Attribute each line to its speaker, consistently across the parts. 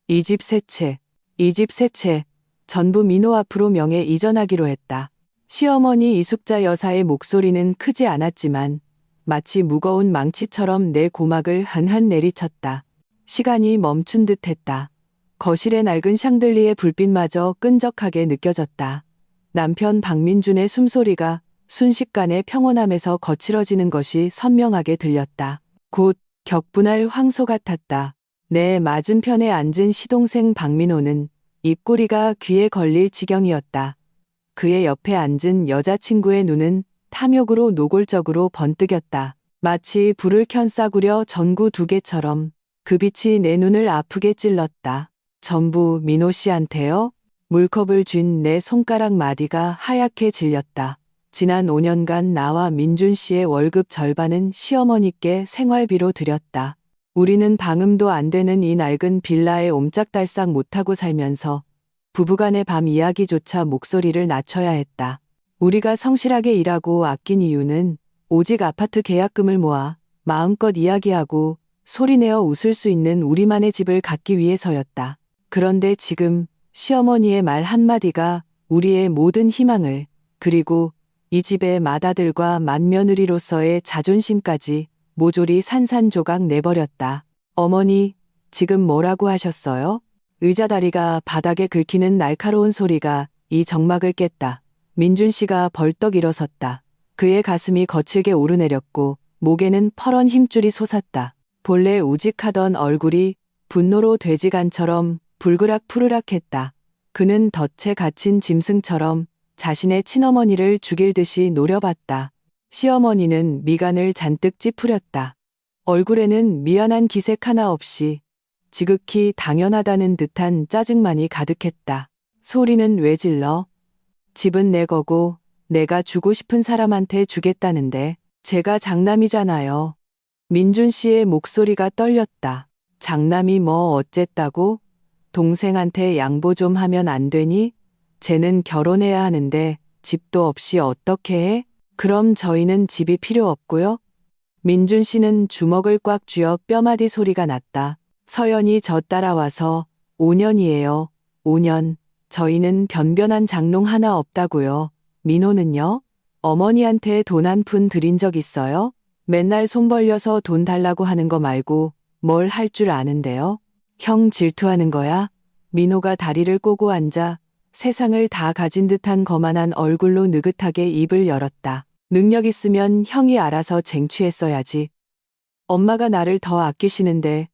Speaker 1: 이 집 세 채, 이 집 세 채, 전부 민호 앞으로 명예 이전하기로 했다. 시어머니 이숙자 여사의 목소리는 크지 않았지만 마치 무거운 망치처럼 내 고막을 한한 내리쳤다. 시간이 멈춘 듯 했다. 거실의 낡은 샹들리에 불빛마저 끈적하게 느껴졌다. 남편 박민준의 숨소리가 순식간에 평온함에서 거칠어지는 것이 선명하게 들렸다. 곧 격분할 황소 같았다. 내 맞은편에 앉은 시동생 박민호는 입꼬리가 귀에 걸릴 지경이었다. 그의 옆에 앉은 여자친구의 눈은 탐욕으로 노골적으로 번뜩였다. 마치 불을 켠 싸구려 전구 두 개처럼 그 빛이 내 눈을 아프게 찔렀다. 전부 민호 씨한테요? 물컵을 쥔 내 손가락 마디가 하얗게 질렸다. 지난 5년간 나와 민준 씨의 월급 절반은 시어머니께 생활비로 드렸다. 우리는 방음도 안 되는 이 낡은 빌라에 옴짝달싹 못하고 살면서 부부간의 밤 이야기조차 목소리를 낮춰야 했다. 우리가 성실하게 일하고 아낀 이유는 오직 아파트 계약금을 모아 마음껏 이야기하고 소리내어 웃을 수 있는 우리만의 집을 갖기 위해서였다. 그런데 지금 시어머니의 말 한마디가 우리의 모든 희망을, 그리고 이 집의 맏아들과 맏며느리로서의 자존심까지 모조리 산산조각 내버렸다. 어머니, 지금 뭐라고 하셨어요? 의자 다리가 바닥에 긁히는 날카로운 소리가 이 정막을 깼다. 민준 씨가 벌떡 일어섰다. 그의 가슴이 거칠게 오르내렸고 목에는 퍼런 힘줄이 솟았다. 본래 우직하던 얼굴이 분노로 돼지간처럼 불그락푸르락했다. 그는 덫에 갇힌 짐승처럼 자신의 친어머니를 죽일 듯이 노려봤다. 시어머니는 미간을 잔뜩 찌푸렸다. 얼굴에는 미안한 기색 하나 없이 지극히 당연하다는 듯한 짜증만이 가득했다. 소리는 왜 질러? 집은 내 거고 내가 주고 싶은 사람한테 주겠다는데 제가 장남이잖아요. 민준 씨의 목소리가 떨렸다. 장남이 뭐 어쨌다고? 동생한테 양보 좀 하면 안 되니? 쟤는 결혼해야 하는데 집도 없이 어떻게 해? 그럼 저희는 집이 필요 없고요? 민준 씨는 주먹을 꽉 쥐어 뼈마디 소리가 났다. 서연이 저 따라와서 5년이에요. 5년. 저희는 변변한 장롱 하나 없다고요. 민호는요? 어머니한테 돈 한 푼 드린 적 있어요? 맨날 손 벌려서 돈 달라고 하는 거 말고 뭘 할 줄 아는데요? 형 질투하는 거야? 민호가 다리를 꼬고 앉아 세상을 다 가진 듯한 거만한 얼굴로 느긋하게 입을 열었다. 능력 있으면 형이 알아서 쟁취했어야지. 엄마가 나를 더 아끼시는데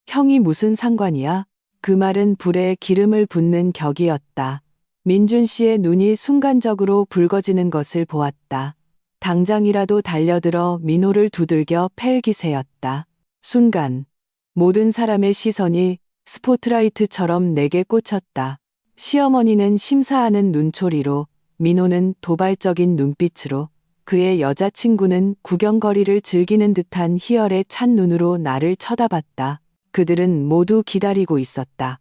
Speaker 1: 형이 무슨 상관이야? 그 말은 불에 기름을 붓는 격이었다. 민준 씨의 눈이 순간적으로 붉어지는 것을 보았다. 당장이라도 달려들어 민호를 두들겨 팰 기세였다. 순간 모든 사람의 시선이 스포트라이트처럼 내게 꽂혔다. 시어머니는 심사하는 눈초리로, 민호는 도발적인 눈빛으로, 그의 여자친구는 구경거리를 즐기는 듯한 희열에 찬 눈으로 나를 쳐다봤다. 그들은 모두 기다리고 있었다.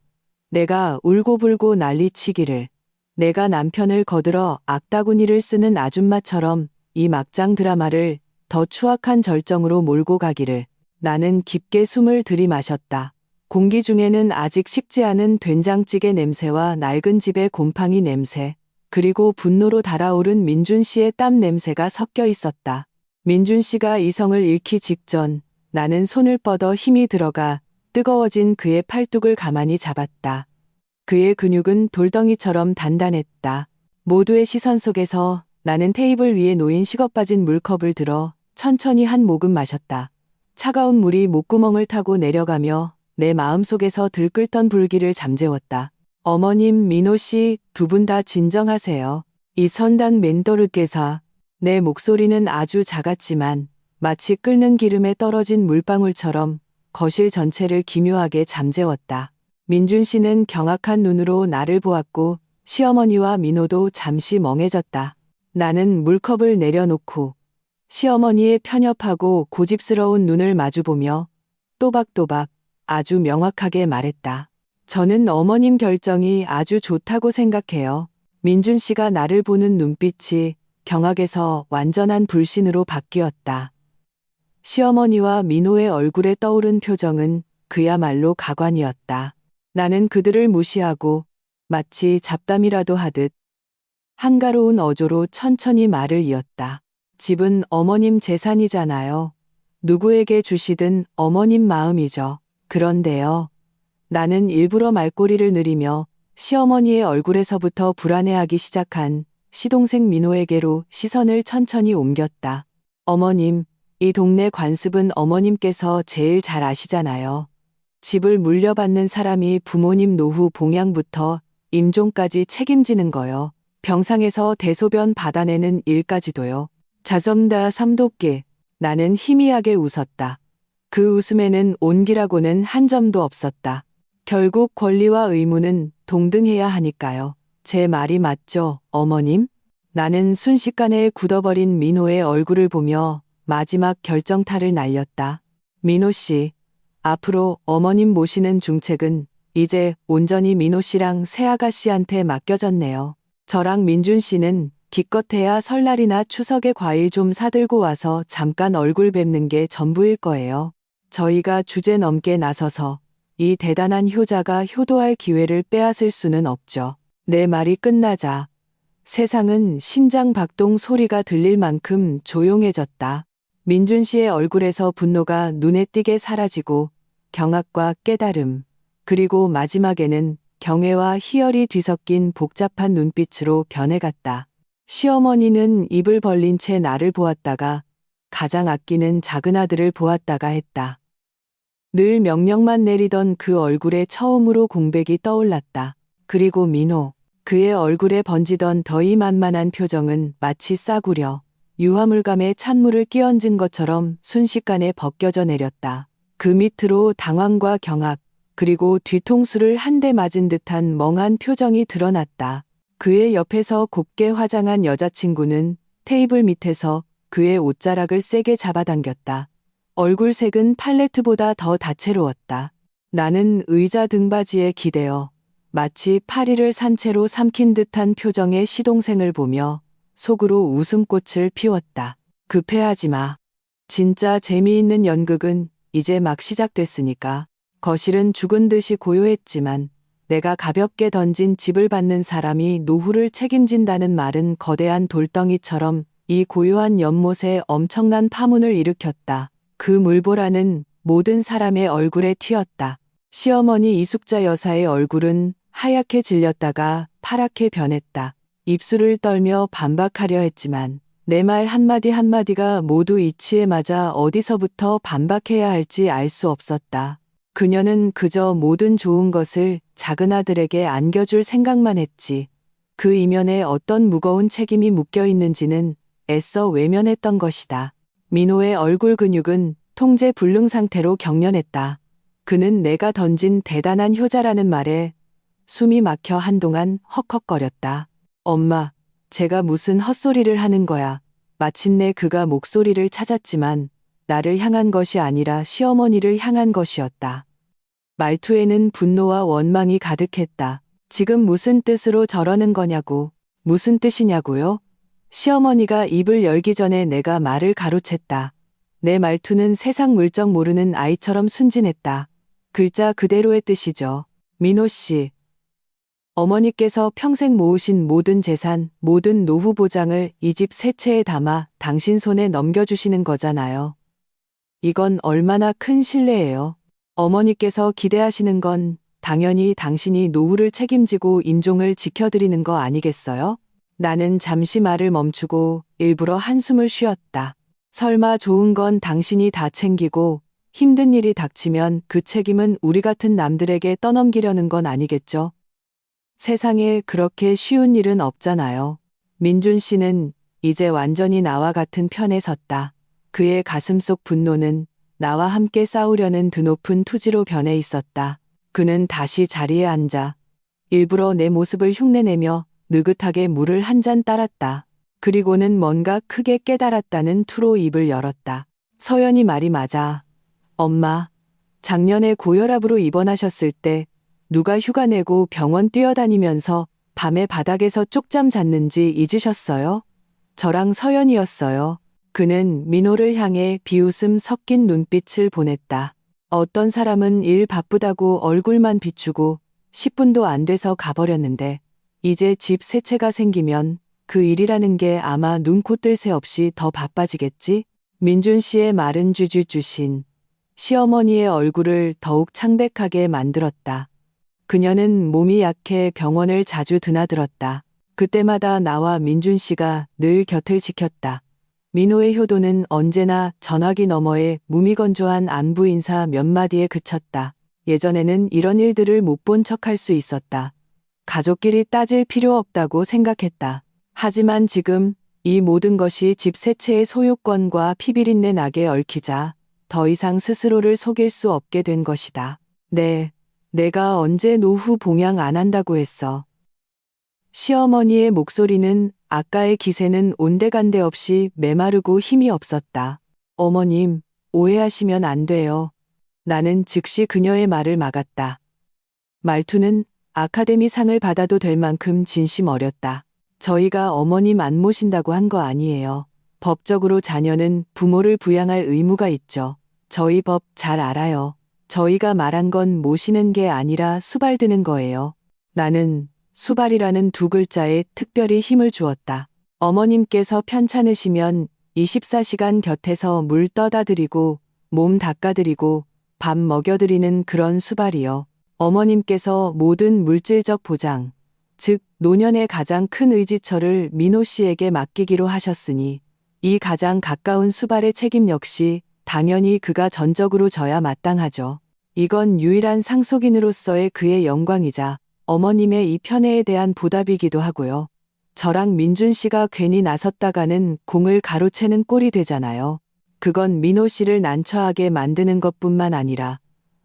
Speaker 1: 내가 울고불고 난리치기를, 내가 남편을 거들어 악다구니를 쓰는 아줌마처럼 이 막장 드라마를 더 추악한 절정으로 몰고 가기를. 나는 깊게 숨을 들이마셨다. 공기 중에는 아직 식지 않은 된장찌개 냄새와 낡은 집의 곰팡이 냄새, 그리고 분노로 달아오른 민준 씨의 땀 냄새가 섞여 있었다. 민준 씨가 이성을 잃기 직전 나는 손을 뻗어 힘이 들어가 뜨거워진 그의 팔뚝을 가만히 잡았다. 그의 근육은 돌덩이처럼 단단했다. 모두의 시선 속에서 나는 테이블 위에 놓인 식어빠진 물컵을 들어 천천히 한 모금 마셨다. 차가운 물이 목구멍을 타고 내려가며 내 마음속에서 들끓던 불길을 잠재웠다. 어머님, 민호 씨, 두 분 다 진정하세요. 이 선당 멘토르께서. 내 목소리는 아주 작았지만 마치 끓는 기름에 떨어진 물방울처럼 거실 전체를 기묘하게 잠재웠다. 민준 씨는 경악한 눈으로 나를 보았고 시어머니와 민호도 잠시 멍해졌다. 나는 물컵을 내려놓고 시어머니의 편협하고 고집스러운 눈을 마주보며 또박또박 아주 명확하게 말했다. 저는 어머님 결정이 아주 좋다고 생각해요. 민준 씨가 나를 보는 눈빛이 경악에서 완전한 불신으로 바뀌었다. 시어머니와 민호의 얼굴에 떠오른 표정은 그야말로 가관이었다. 나는 그들을 무시하고 마치 잡담이라도 하듯 한가로운 어조로 천천히 말을 이었다. 집은 어머님 재산이잖아요. 누구에게 주시든 어머님 마음이죠. 그런데요. 나는 일부러 말꼬리를 느리며 시어머니의 얼굴에서부터 불안해하기 시작한 시동생 민호에게로 시선을 천천히 옮겼다. 어머님, 이 동네 관습은 어머님께서 제일 잘 아시잖아요. 집을 물려받는 사람이 부모님 노후 봉양부터 임종까지 책임지는 거요. 병상에서 대소변 받아내는 일까지도요. 자점다 삼독기. 나는 희미하게 웃었다. 그 웃음에는 온기라고는 한 점도 없었다. 결국 권리와 의무는 동등해야 하니까요. 제 말이 맞죠, 어머님? 나는 순식간에 굳어버린 민호의 얼굴을 보며 마지막 결정타를 날렸다. 민호 씨, 앞으로 어머님 모시는 중책은 이제 온전히 민호 씨랑 새아가 씨한테 맡겨졌네요. 저랑 민준 씨는 기껏해야 설날이나 추석에 과일 좀 사들고 와서 잠깐 얼굴 뵙는 게 전부일 거예요. 저희가 주제 넘게 나서서 이 대단한 효자가 효도할 기회를 빼앗을 수는 없죠. 내 말이 끝나자 세상은 심장 박동 소리가 들릴 만큼 조용해졌다. 민준 씨의 얼굴에서 분노가 눈에 띄게 사라지고 경악과 깨달음, 그리고 마지막에는 경외와 희열이 뒤섞인 복잡한 눈빛으로 변해갔다. 시어머니는 입을 벌린 채 나를 보았다가 가장 아끼는 작은 아들을 보았다가 했다. 늘 명령만 내리던 그 얼굴에 처음으로 공백이 떠올랐다. 그리고 민호, 그의 얼굴에 번지던 더위만만한 표정은 마치 싸구려, 유화물감에 찬물을 끼얹은 것처럼 순식간에 벗겨져 내렸다. 그 밑으로 당황과 경악, 그리고 뒤통수를 한 대 맞은 듯한 멍한 표정이 드러났다. 그의 옆에서 곱게 화장한 여자친구는 테이블 밑에서 그의 옷자락을 세게 잡아당겼다. 얼굴색은 팔레트보다 더 다채로웠다. 나는 의자 등받이에 기대어 마치 파리를 산채로 삼킨 듯한 표정의 시동생을 보며 속으로 웃음꽃을 피웠다. 급해하지 마. 진짜 재미있는 연극은 이제 막 시작됐으니까. 거실은 죽은 듯이 고요했지만 내가 가볍게 던진 집을 받는 사람이 노후를 책임진다는 말은 거대한 돌덩이처럼 이 고요한 연못에 엄청난 파문을 일으켰다. 그 물보라는 모든 사람의 얼굴에 튀었다. 시어머니 이숙자 여사의 얼굴은 하얗게 질렸다가 파랗게 변했다. 입술을 떨며 반박하려 했지만 내 말 한마디 한마디가 모두 이치에 맞아 어디서부터 반박해야 할지 알 수 없었다. 그녀는 그저 모든 좋은 것을 작은 아들에게 안겨줄 생각만 했지. 그 이면에 어떤 무거운 책임이 묶여 있는지는 애써 외면했던 것이다. 민호의 얼굴 근육은 통제 불능 상태로 경련했다. 그는 내가 던진 대단한 효자라는 말에 숨이 막혀 한동안 헉헉거렸다. 엄마, 제가 무슨 헛소리를 하는 거야. 마침내 그가 목소리를 찾았지만 나를 향한 것이 아니라 시어머니를 향한 것이었다. 말투에는 분노와 원망이 가득했다. 지금 무슨 뜻으로 저러는 거냐고. 무슨 뜻이냐고요? 시어머니가 입을 열기 전에 내가 말을 가로챘다. 내 말투는 세상 물정 모르는 아이처럼 순진했다. 글자 그대로의 뜻이죠. 민호 씨. 어머니께서 평생 모으신 모든 재산, 모든 노후 보장을 이 집 세 채에 담아 당신 손에 넘겨주시는 거잖아요. 이건 얼마나 큰 신뢰예요. 어머니께서 기대하시는 건 당연히 당신이 노후를 책임지고 임종을 지켜드리는 거 아니겠어요? 나는 잠시 말을 멈추고 일부러 한숨을 쉬었다. 설마 좋은 건 당신이 다 챙기고 힘든 일이 닥치면 그 책임은 우리 같은 남들에게 떠넘기려는 건 아니겠죠? 세상에 그렇게 쉬운 일은 없잖아요. 민준 씨는 이제 완전히 나와 같은 편에 섰다. 그의 가슴속 분노는 나와 함께 싸우려는 드높은 투지로 변해 있었다. 그는 다시 자리에 앉아 일부러 내 모습을 흉내내며 느긋하게 물을 한 잔 따랐다. 그리고는 뭔가 크게 깨달았다는 투로 입을 열었다. 서연이 말이 맞아. 엄마, 작년에 고혈압으로 입원하셨을 때 누가 휴가 내고 병원 뛰어다니면서 밤에 바닥에서 쪽잠 잤는지 잊으셨어요? 저랑 서연이었어요. 그는 민호를 향해 비웃음 섞인 눈빛을 보냈다. 어떤 사람은 일 바쁘다고 얼굴만 비추고 10분도 안 돼서 가버렸는데 이제 집 새 채가 생기면 그 일이라는 게 아마 눈코 뜰 새 없이 더 바빠지겠지? 민준 씨의 말은 쥐쥐주신 시어머니의 얼굴을 더욱 창백하게 만들었다. 그녀는 몸이 약해 병원을 자주 드나들었다. 그때마다 나와 민준 씨가 늘 곁을 지켰다. 민호의 효도는 언제나 전화기 너머의 무미건조한 안부 인사 몇 마디에 그쳤다. 예전에는 이런 일들을 못 본 척할 수 있었다. 가족끼리 따질 필요 없다고 생각했다. 하지만 지금 이 모든 것이 집 새 채의 소유권과 피비린내 나게 얽히자 더 이상 스스로를 속일 수 없게 된 것이다. 네, 내가 언제 노후 봉양 안 한다고 했어. 시어머니의 목소리는 아까의 기세는 온데간데 없이 메마르고 힘이 없었다. 어머님, 오해하시면 안 돼요. 나는 즉시 그녀의 말을 막았다. 말투는 아카데미 상을 받아도 될 만큼 진심 어렸다. 저희가 어머님 안 모신다고 한 거 아니에요. 법적으로 자녀는 부모를 부양할 의무가 있죠. 저희 법 잘 알아요. 저희가 말한 건 모시는 게 아니라 수발드는 거예요. 나는 수발이라는 두 글자에 특별히 힘을 주었다. 어머님께서 편찮으시면 24시간 곁에서 물 떠다 드리고 몸 닦아드리고 밥 먹여드리는 그런 수발이요. 어머님께서 모든 물질적 보장, 즉 노년의 가장 큰 의지처를 민호 씨에게 맡기기로 하셨으니 이 가장 가까운 수발의 책임 역시 당연히 그가 전적으로 져야 마땅하죠. 이건 유일한 상속인으로서의 그의 영광이자 어머님의 이 편애에 대한 보답이기도 하고요. 저랑 민준 씨가 괜히 나섰다가는 공을 가로채는 꼴이 되잖아요. 그건 민호 씨를 난처하게 만드는 것뿐만 아니라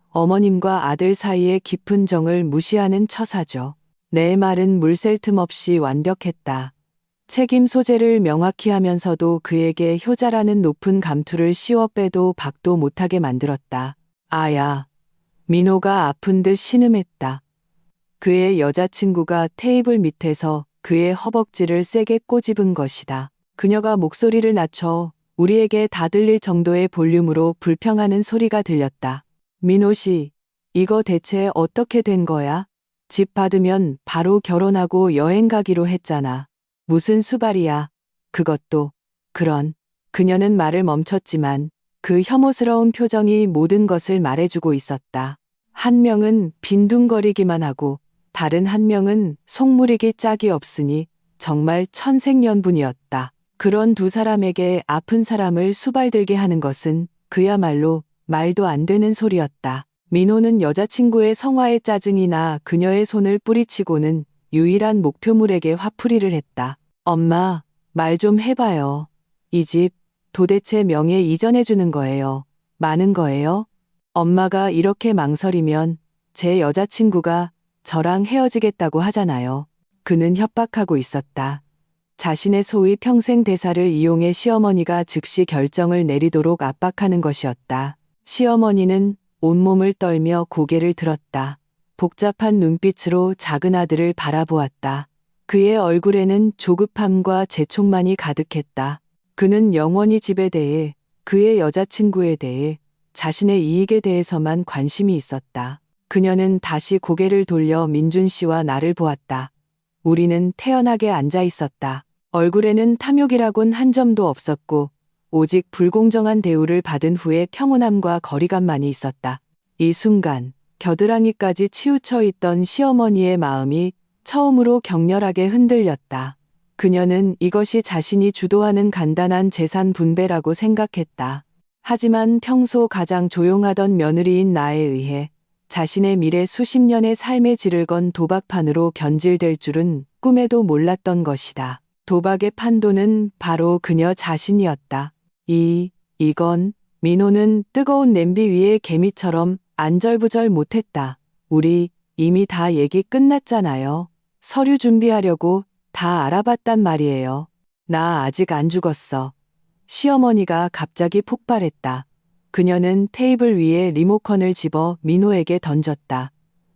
Speaker 1: 어머님과 아들 사이의 깊은 정을 무시하는 처사죠. 내 말은 물샐 틈 없이 완벽했다. 책임 소재를 명확히 하면서도 그에게 효자라는 높은 감투를 씌워 빼도 박도 못하게 만들었다. 아야. 민호가 아픈 듯 신음했다. 그의 여자친구가 테이블 밑에서 그의 허벅지를 세게 꼬집은 것이다. 그녀가 목소리를 낮춰 우리에게 다 들릴 정도의 볼륨으로 불평하는 소리가 들렸다. 민호 씨, 이거 대체 어떻게 된 거야? 집 받으면 바로 결혼하고 여행 가기로 했잖아. 무슨 수발이야. 그것도. 그녀는 말을 멈췄지만 그 혐오스러운 표정이 모든 것을 말해주고 있었다. 한 명은 빈둥거리기만 하고 다른 한 명은 속물이기 짝이 없으니 정말 천생연분이었다. 그런 두 사람에게 아픈 사람을 수발들게 하는 것은 그야말로 말도 안 되는 소리였다. 민호는 여자친구의 성화에 짜증이 나 그녀의 손을 뿌리치고는 유일한 목표물에게 화풀이를 했다. 엄마, 말 좀 해봐요. 이 집 도대체 명예 이전해 주는 거예요. 많은 거예요? 엄마가 이렇게 망설이면 제 여자친구가 저랑 헤어지겠다고 하잖아요. 그는 협박하고 있었다. 자신의 소위 평생 대사를 이용해 시어머니가 즉시 결정을 내리도록 압박하는 것이었다. 시어머니는 온몸을 떨며 고개를 들었다. 복잡한 눈빛으로 작은 아들을 바라보았다. 그의 얼굴에는 조급함과 재촉만이 가득했다. 그는 영원히 집에 대해, 그의 여자친구에 대해, 자신의 이익에 대해서만 관심이 있었다. 그녀는 다시 고개를 돌려 민준 씨와 나를 보았다. 우리는 태연하게 앉아 있었다. 얼굴에는 탐욕이라곤 한 점도 없었고 오직 불공정한 대우를 받은 후의 평온함과 거리감만이 있었다. 이 순간 겨드랑이까지 치우쳐 있던 시어머니의 마음이 처음으로 격렬하게 흔들렸다. 그녀는 이것이 자신이 주도하는 간단한 재산 분배라고 생각했다. 하지만 평소 가장 조용하던 며느리인 나에 의해 자신의 미래 수십 년의 삶의 질을 건 도박판으로 변질될 줄은 꿈에도 몰랐던 것이다. 도박의 판도는 바로 그녀 자신이었다. 이건 민호는 뜨거운 냄비 위에 개미처럼 안절부절 못했다. 우리 이미 다 얘기 끝났잖아요. 서류 준비하려고 다 알아봤단 말이에요. 나 아직 안 죽었어. 시어머니가 갑자기 폭발했다. 그녀는 테이블 위에 리모컨을 집어 민호에게 던졌다.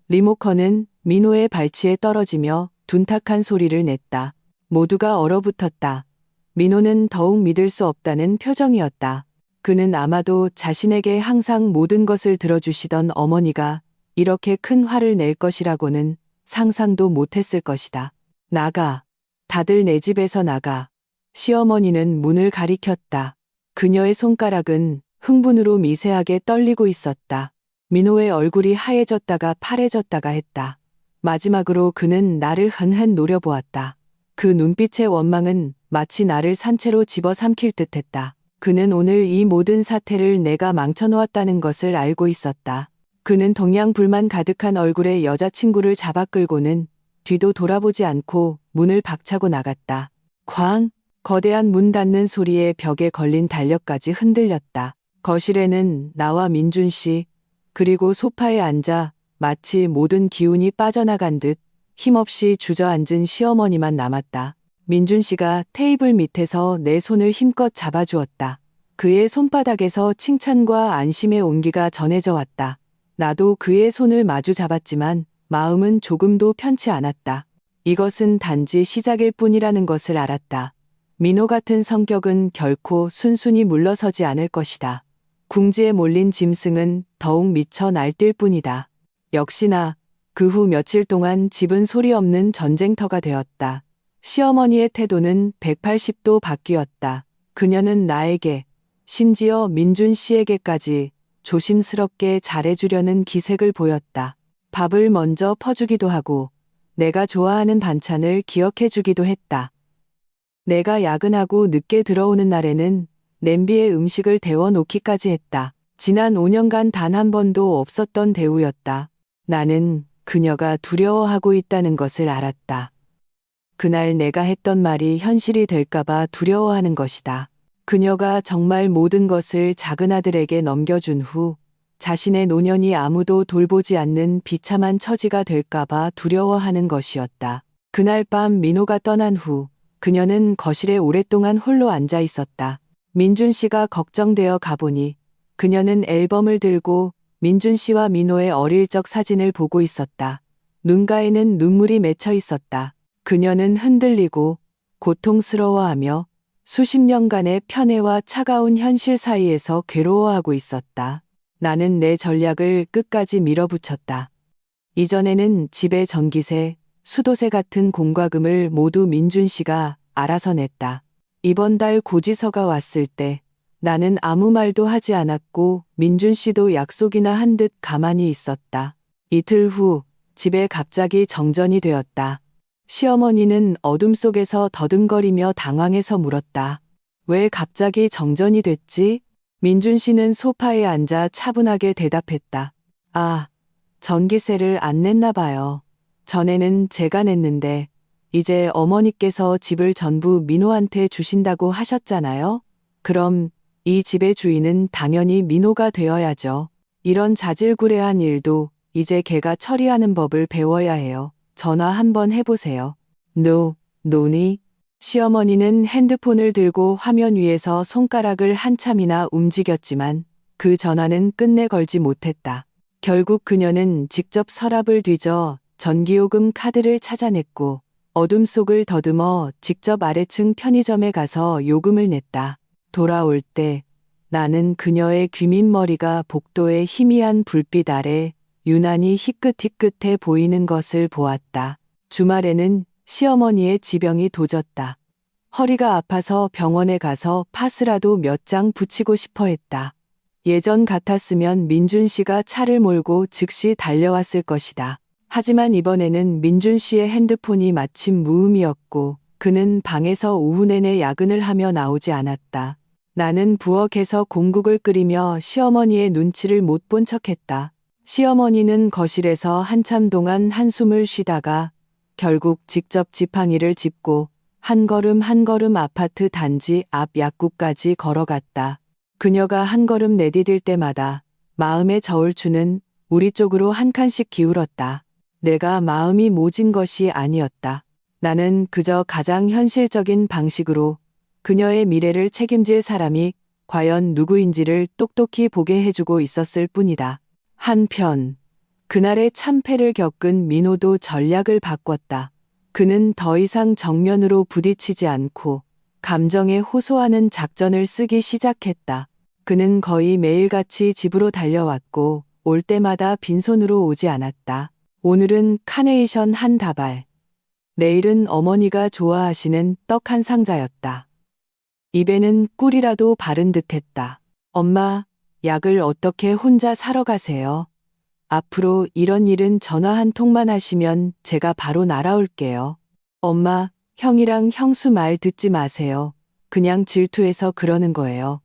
Speaker 1: 리모컨은 민호의 발치에 떨어지며 둔탁한 소리를 냈다. 모두가 얼어붙었다. 민호는 더욱 믿을 수 없다는 표정이었다. 그는 아마도 자신에게 항상 모든 것을 들어주시던 어머니가 이렇게 큰 화를 낼 것이라고는 상상도 못했을 것이다. 나가. 다들 내 집에서 나가. 시어머니는 문을 가리켰다. 그녀의 손가락은 흥분으로 미세하게 떨리고 있었다. 민호의 얼굴이 하얘졌다가 파래졌다가 했다. 마지막으로 그는 나를 흔흔 노려보았다. 그 눈빛의 원망은 마치 나를 산채로 집어삼킬 듯했다. 그는 오늘 이 모든 사태를 내가 망쳐놓았다는 것을 알고 있었다. 그는 동양 불만 가득한 얼굴에 여자친구를 잡아 끌고는 뒤도 돌아보지 않고 문을 박차고 나갔다. 쾅! 거대한 문 닫는 소리에 벽에 걸린 달력까지 흔들렸다. 거실에는 나와 민준 씨, 그리고 소파에 앉아 마치 모든 기운이 빠져나간 듯 힘없이 주저앉은 시어머니만 남았다. 민준 씨가 테이블 밑에서 내 손을 힘껏 잡아주었다. 그의 손바닥에서 칭찬과 안심의 온기가 전해져 왔다. 나도 그의 손을 마주 잡았지만 마음은 조금도 편치 않았다. 이것은 단지 시작일 뿐이라는 것을 알았다. 민호 같은 성격은 결코 순순히 물러서지 않을 것이다. 궁지에 몰린 짐승은 더욱 미쳐 날뛸 뿐이다. 역시나 그 후 며칠 동안 집은 소리 없는 전쟁터가 되었다. 시어머니의 태도는 180도 바뀌었다. 그녀는 나에게, 심지어 민준 씨에게까지 조심스럽게 잘해주려는 기색을 보였다. 밥을 먼저 퍼주기도 하고 내가 좋아하는 반찬을 기억해주기도 했다. 내가 야근하고 늦게 들어오는 날에는 냄비에 음식을 데워 놓기까지 했다. 지난 5년간 단 한 번도 없었던 대우였다. 나는 그녀가 두려워하고 있다는 것을 알았다. 그날 내가 했던 말이 현실이 될까봐 두려워하는 것이다. 그녀가 정말 모든 것을 작은 아들에게 넘겨준 후 자신의 노년이 아무도 돌보지 않는 비참한 처지가 될까봐 두려워하는 것이었다. 그날 밤 민호가 떠난 후 그녀는 거실에 오랫동안 홀로 앉아 있었다. 민준 씨가 걱정되어 가보니 그녀는 앨범을 들고 민준 씨와 민호의 어릴 적 사진을 보고 있었다. 눈가에는 눈물이 맺혀 있었다. 그녀는 흔들리고 고통스러워하며 수십 년간의 편애와 차가운 현실 사이에서 괴로워하고 있었다. 나는 내 전략을 끝까지 밀어붙였다. 이전에는 집에 전기세, 수도세 같은 공과금을 모두 민준 씨가 알아서 냈다. 이번 달 고지서가 왔을 때 나는 아무 말도 하지 않았고 민준 씨도 약속이나 한 듯 가만히 있었다. 이틀 후 집에 갑자기 정전이 되었다. 시어머니는 어둠 속에서 더듬거리며 당황해서 물었다. 왜 갑자기 정전이 됐지? 민준 씨는 소파에 앉아 차분하게 대답했다. 아, 전기세를 안 냈나 봐요. 전에는 제가 냈는데 이제 어머니께서 집을 전부 민호한테 주신다고 하셨잖아요. 그럼 이 집의 주인은 당연히 민호가 되어야죠. 이런 자질구레한 일도 이제 걔가 처리하는 법을 배워야 해요. 전화 한번 해보세요. 노니? 시어머니는 핸드폰을 들고 화면 위에서 손가락을 한참이나 움직였지만 그 전화는 끝내 걸지 못했다. 결국 그녀는 직접 서랍을 뒤져 전기요금 카드를 찾아냈고 어둠 속을 더듬어 직접 아래층 편의점에 가서 요금을 냈다. 돌아올 때 나는 그녀의 귀밑머리가 복도의 희미한 불빛 아래 유난히 희끗희끗해 보이는 것을 보았다. 주말에는 시어머니의 지병이 도졌다. 허리가 아파서 병원에 가서 파스라도 몇 장 붙이고 싶어 했다. 예전 같았으면 민준 씨가 차를 몰고 즉시 달려왔을 것이다. 하지만 이번에는 민준 씨의 핸드폰이 마침 무음이었고 그는 방에서 오후 내내 야근을 하며 나오지 않았다. 나는 부엌에서 공국을 끓이며 시어머니의 눈치를 못 본 척했다. 시어머니는 거실에서 한참 동안 한숨을 쉬다가 결국 직접 지팡이를 짚고 한 걸음 한 걸음 아파트 단지 앞 약국까지 걸어갔다. 그녀가 한 걸음 내디딜 때마다 마음의 저울추는 우리 쪽으로 한 칸씩 기울었다. 내가 마음이 모진 것이 아니었다. 나는 그저 가장 현실적인 방식으로 그녀의 미래를 책임질 사람이 과연 누구인지를 똑똑히 보게 해주고 있었을 뿐이다. 한편 그날의 참패를 겪은 민호도 전략을 바꿨다. 그는 더 이상 정면으로 부딪히지 않고 감정에 호소하는 작전을 쓰기 시작했다. 그는 거의 매일같이 집으로 달려왔고 올 때마다 빈손으로 오지 않았다. 오늘은 카네이션 한 다발, 내일은 어머니가 좋아하시는 떡 한 상자였다. 입에는 꿀이라도 바른 듯했다. 엄마, 약을 어떻게 혼자 사러 가세요? 앞으로 이런 일은 전화 한 통만 하시면 제가 바로 날아올게요. 엄마, 형이랑 형수 말 듣지 마세요. 그냥 질투해서 그러는 거예요.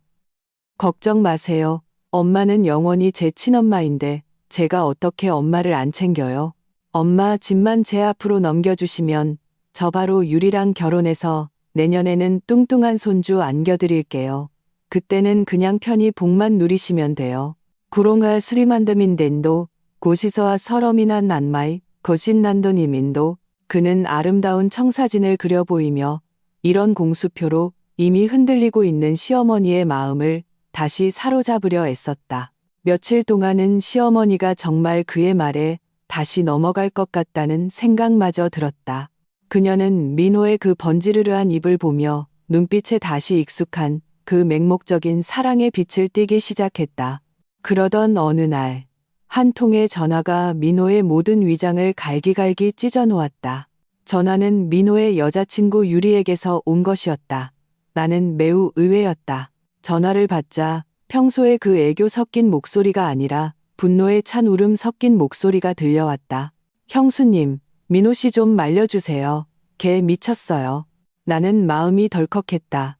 Speaker 1: 걱정 마세요. 엄마는 영원히 제 친엄마인데 제가 어떻게 엄마를 안 챙겨요? 엄마 집만 제 앞으로 넘겨주시면 저 바로 유리랑 결혼해서 내년에는 뚱뚱한 손주 안겨드릴게요. 그때는 그냥 편히 복만 누리시면 돼요. 구롱아 스리만드민덴도 고시서와 서러미난 난마이 거신난도니민도 그는 아름다운 청사진을 그려 보이며 이런 공수표로 이미 흔들리고 있는 시어머니의 마음을 다시 사로잡으려 애썼다. 며칠 동안은 시어머니가 정말 그의 말에 다시 넘어갈 것 같다는 생각마저 들었다. 그녀는 민호의 그 번지르르한 입을 보며 눈빛에 다시 익숙한 그 맹목적인 사랑의 빛을 띠기 시작했다. 그러던 어느 날, 한 통의 전화가 민호의 모든 위장을 갈기갈기 찢어놓았다. 전화는 민호의 여자친구 유리에게서 온 것이었다. 나는 매우 의외였다. 전화를 받자 평소의 그 애교 섞인 목소리가 아니라 분노에 찬 울음 섞인 목소리가 들려왔다. 형수님, 민호 씨 좀 말려주세요. 걔 미쳤어요. 나는 마음이 덜컥했다.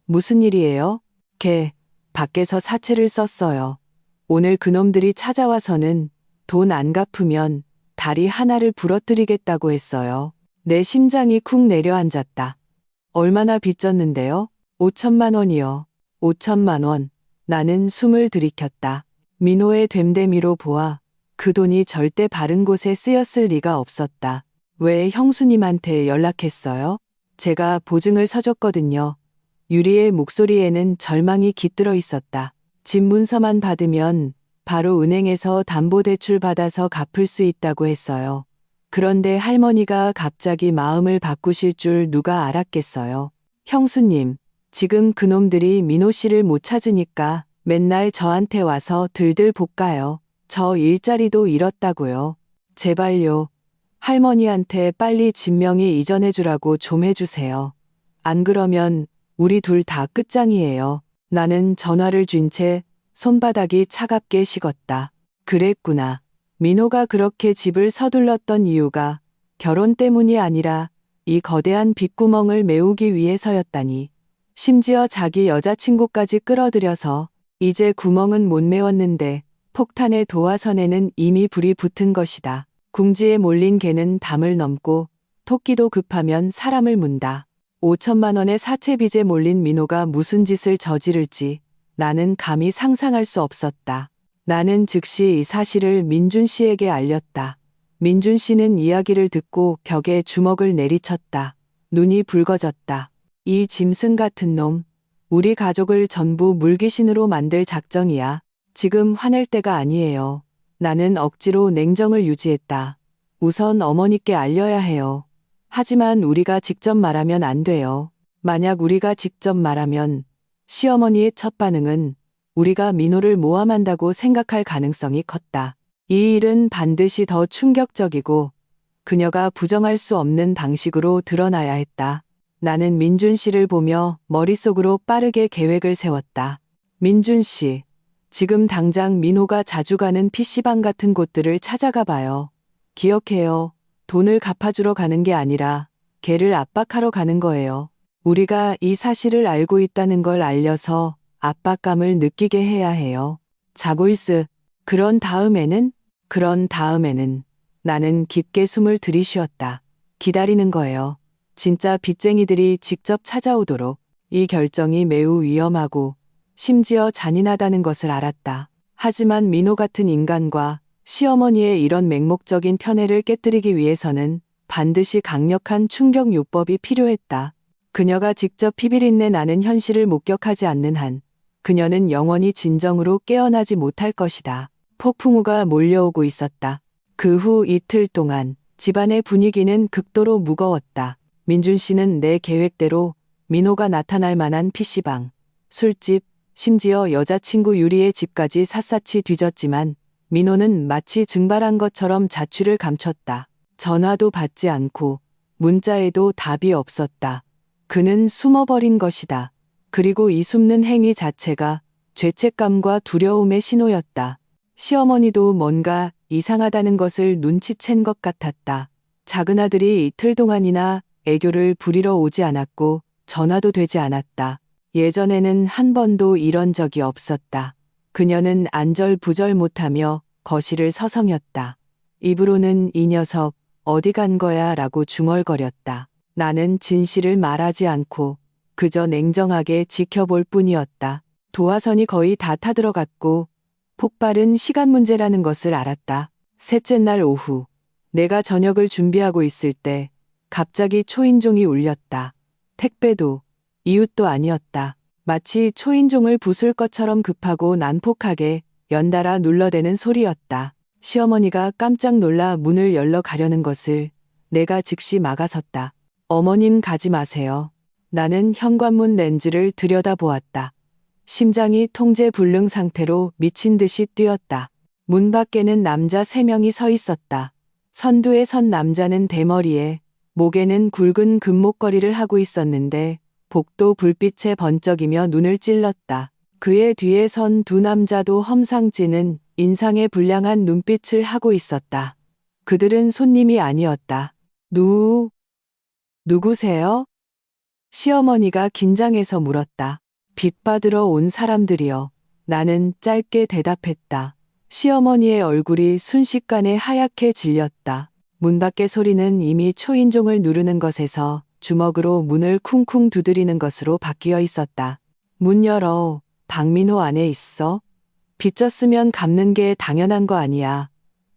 Speaker 1: 무슨 일이에요? 걔 밖에서 사채를 썼어요. 오늘 그놈들이 찾아와서는 돈 안 갚으면 다리 하나를 부러뜨리겠다고 했어요. 내 심장이 쿵 내려앉았다. 얼마나 빚졌는데요? 5천만 원이요. 5천만 원. 나는 숨을 들이켰다. 민호의 됨됨이로 보아 그 돈이 절대 바른 곳에 쓰였을 리가 없었다. 왜 형수님한테 연락했어요? 제가 보증을 서줬거든요. 유리의 목소리에는 절망이 깃들어 있었다. 집 문서만 받으면 바로 은행에서 담보대출 받아서 갚을 수 있다고 했어요. 그런데 할머니가 갑자기 마음을 바꾸실 줄 누가 알았겠어요. 형수님, 지금 그놈들이 민호 씨를 못 찾으니까 맨날 저한테 와서 들들 볶아요. 저 일자리도 잃었다고요. 제발요. 할머니한테 빨리 진명이 이전해주라고 좀 해주세요. 안 그러면 우리 둘 다 끝장이에요. 나는 전화를 쥔 채 손바닥이 차갑게 식었다. 그랬구나. 민호가 그렇게 집을 서둘렀던 이유가 결혼 때문이 아니라 이 거대한 빚구멍을 메우기 위해서였다니. 심지어 자기 여자친구까지 끌어들여서 이제 구멍은 못 메웠는데 폭탄의 도화선에는 이미 불이 붙은 것이다. 궁지에 몰린 개는 담을 넘고 토끼도 급하면 사람을 문다. 5천만 원의 사채빚에 몰린 민호가 무슨 짓을 저지를지 나는 감히 상상할 수 없었다. 나는 즉시 이 사실을 민준 씨에게 알렸다. 민준 씨는 이야기를 듣고 벽에 주먹을 내리쳤다. 눈이 붉어졌다. 이 짐승 같은 놈, 우리 가족을 전부 물귀신으로 만들 작정이야. 지금 화낼 때가 아니에요. 나는 억지로 냉정을 유지했다. 우선 어머니께 알려야 해요. 하지만 우리가 직접 말하면 안 돼요. 만약 우리가 직접 말하면 시어머니의 첫 반응은 우리가 민호를 모함한다고 생각할 가능성이 컸다. 이 일은 반드시 더 충격적이고 그녀가 부정할 수 없는 방식으로 드러나야 했다. 나는 민준 씨를 보며 머릿속으로 빠르게 계획을 세웠다. 민준 씨, 지금 당장 민호가 자주 가는 PC방 같은 곳들을 찾아가 봐요. 기억해요. 돈을 갚아주러 가는 게 아니라 걔를 압박하러 가는 거예요. 우리가 이 사실을 알고 있다는 걸 알려서 압박감을 느끼게 해야 해요. 자보이스, 그런 다음에는 나는 깊게 숨을 들이쉬었다. 기다리는 거예요. 진짜 빚쟁이들이 직접 찾아오도록. 이 결정이 매우 위험하고 심지어 잔인하다는 것을 알았다. 하지만 민호 같은 인간과 시어머니의 이런 맹목적인 편애를 깨뜨리기 위해서는 반드시 강력한 충격요법이 필요했다. 그녀가 직접 피비린내 나는 현실을 목격하지 않는 한 그녀는 영원히 진정으로 깨어나지 못할 것이다. 폭풍우가 몰려오고 있었다. 그 후 이틀 동안 집안의 분위기는 극도로 무거웠다. 민준 씨는 내 계획대로 민호가 나타날 만한 PC방, 술집, 심지어 여자친구 유리의 집까지 샅샅이 뒤졌지만 민호는 마치 증발한 것처럼 자취를 감췄다. 전화도 받지 않고 문자에도 답이 없었다. 그는 숨어버린 것이다. 그리고 이 숨는 행위 자체가 죄책감과 두려움의 신호였다. 시어머니도 뭔가 이상하다는 것을 눈치챈 것 같았다. 작은 아들이 이틀 동안이나 애교를 부리러 오지 않았고 전화도 되지 않았다. 예전에는 한 번도 이런 적이 없었다. 그녀는 안절부절 못하며 거실을 서성였다. 입으로는 이 녀석 어디 간 거야 라고 중얼거렸다. 나는 진실을 말하지 않고 그저 냉정하게 지켜볼 뿐이었다. 도화선이 거의 다 타들어갔고 폭발은 시간 문제라는 것을 알았다. 셋째 날 오후 내가 저녁을 준비하고 있을 때 갑자기 초인종이 울렸다. 택배도 이웃도 아니었다. 마치 초인종을 부술 것처럼 급하고 난폭하게 연달아 눌러대는 소리였다. 시어머니가 깜짝 놀라 문을 열러 가려는 것을 내가 즉시 막아섰다. 어머님 가지 마세요. 나는 현관문 렌즈를 들여다보았다. 심장이 통제 불능 상태로 미친 듯이 뛰었다. 문 밖에는 남자 3명이 서 있었다. 선두에 선 남자는 대머리에 목에는 굵은 금목걸이를 하고 있었는데 복도 불빛에 번쩍이며 눈을 찔렀다. 그의 뒤에 선 두 남자도 험상찌는 인상에 불량한 눈빛을 하고 있었다. 그들은 손님이 아니었다. 누구세요? 시어머니가 긴장해서 물었다. 빚 받으러 온 사람들이요. 나는 짧게 대답했다. 시어머니의 얼굴이 순식간에 하얗게 질렸다. 문 밖의 소리는 이미 초인종을 누르는 것에서 주먹으로 문을 쿵쿵 두드리는 것으로 바뀌어 있었다. 문 열어. 박민호 안에 있어. 빚졌으면 갚는 게 당연한 거 아니야.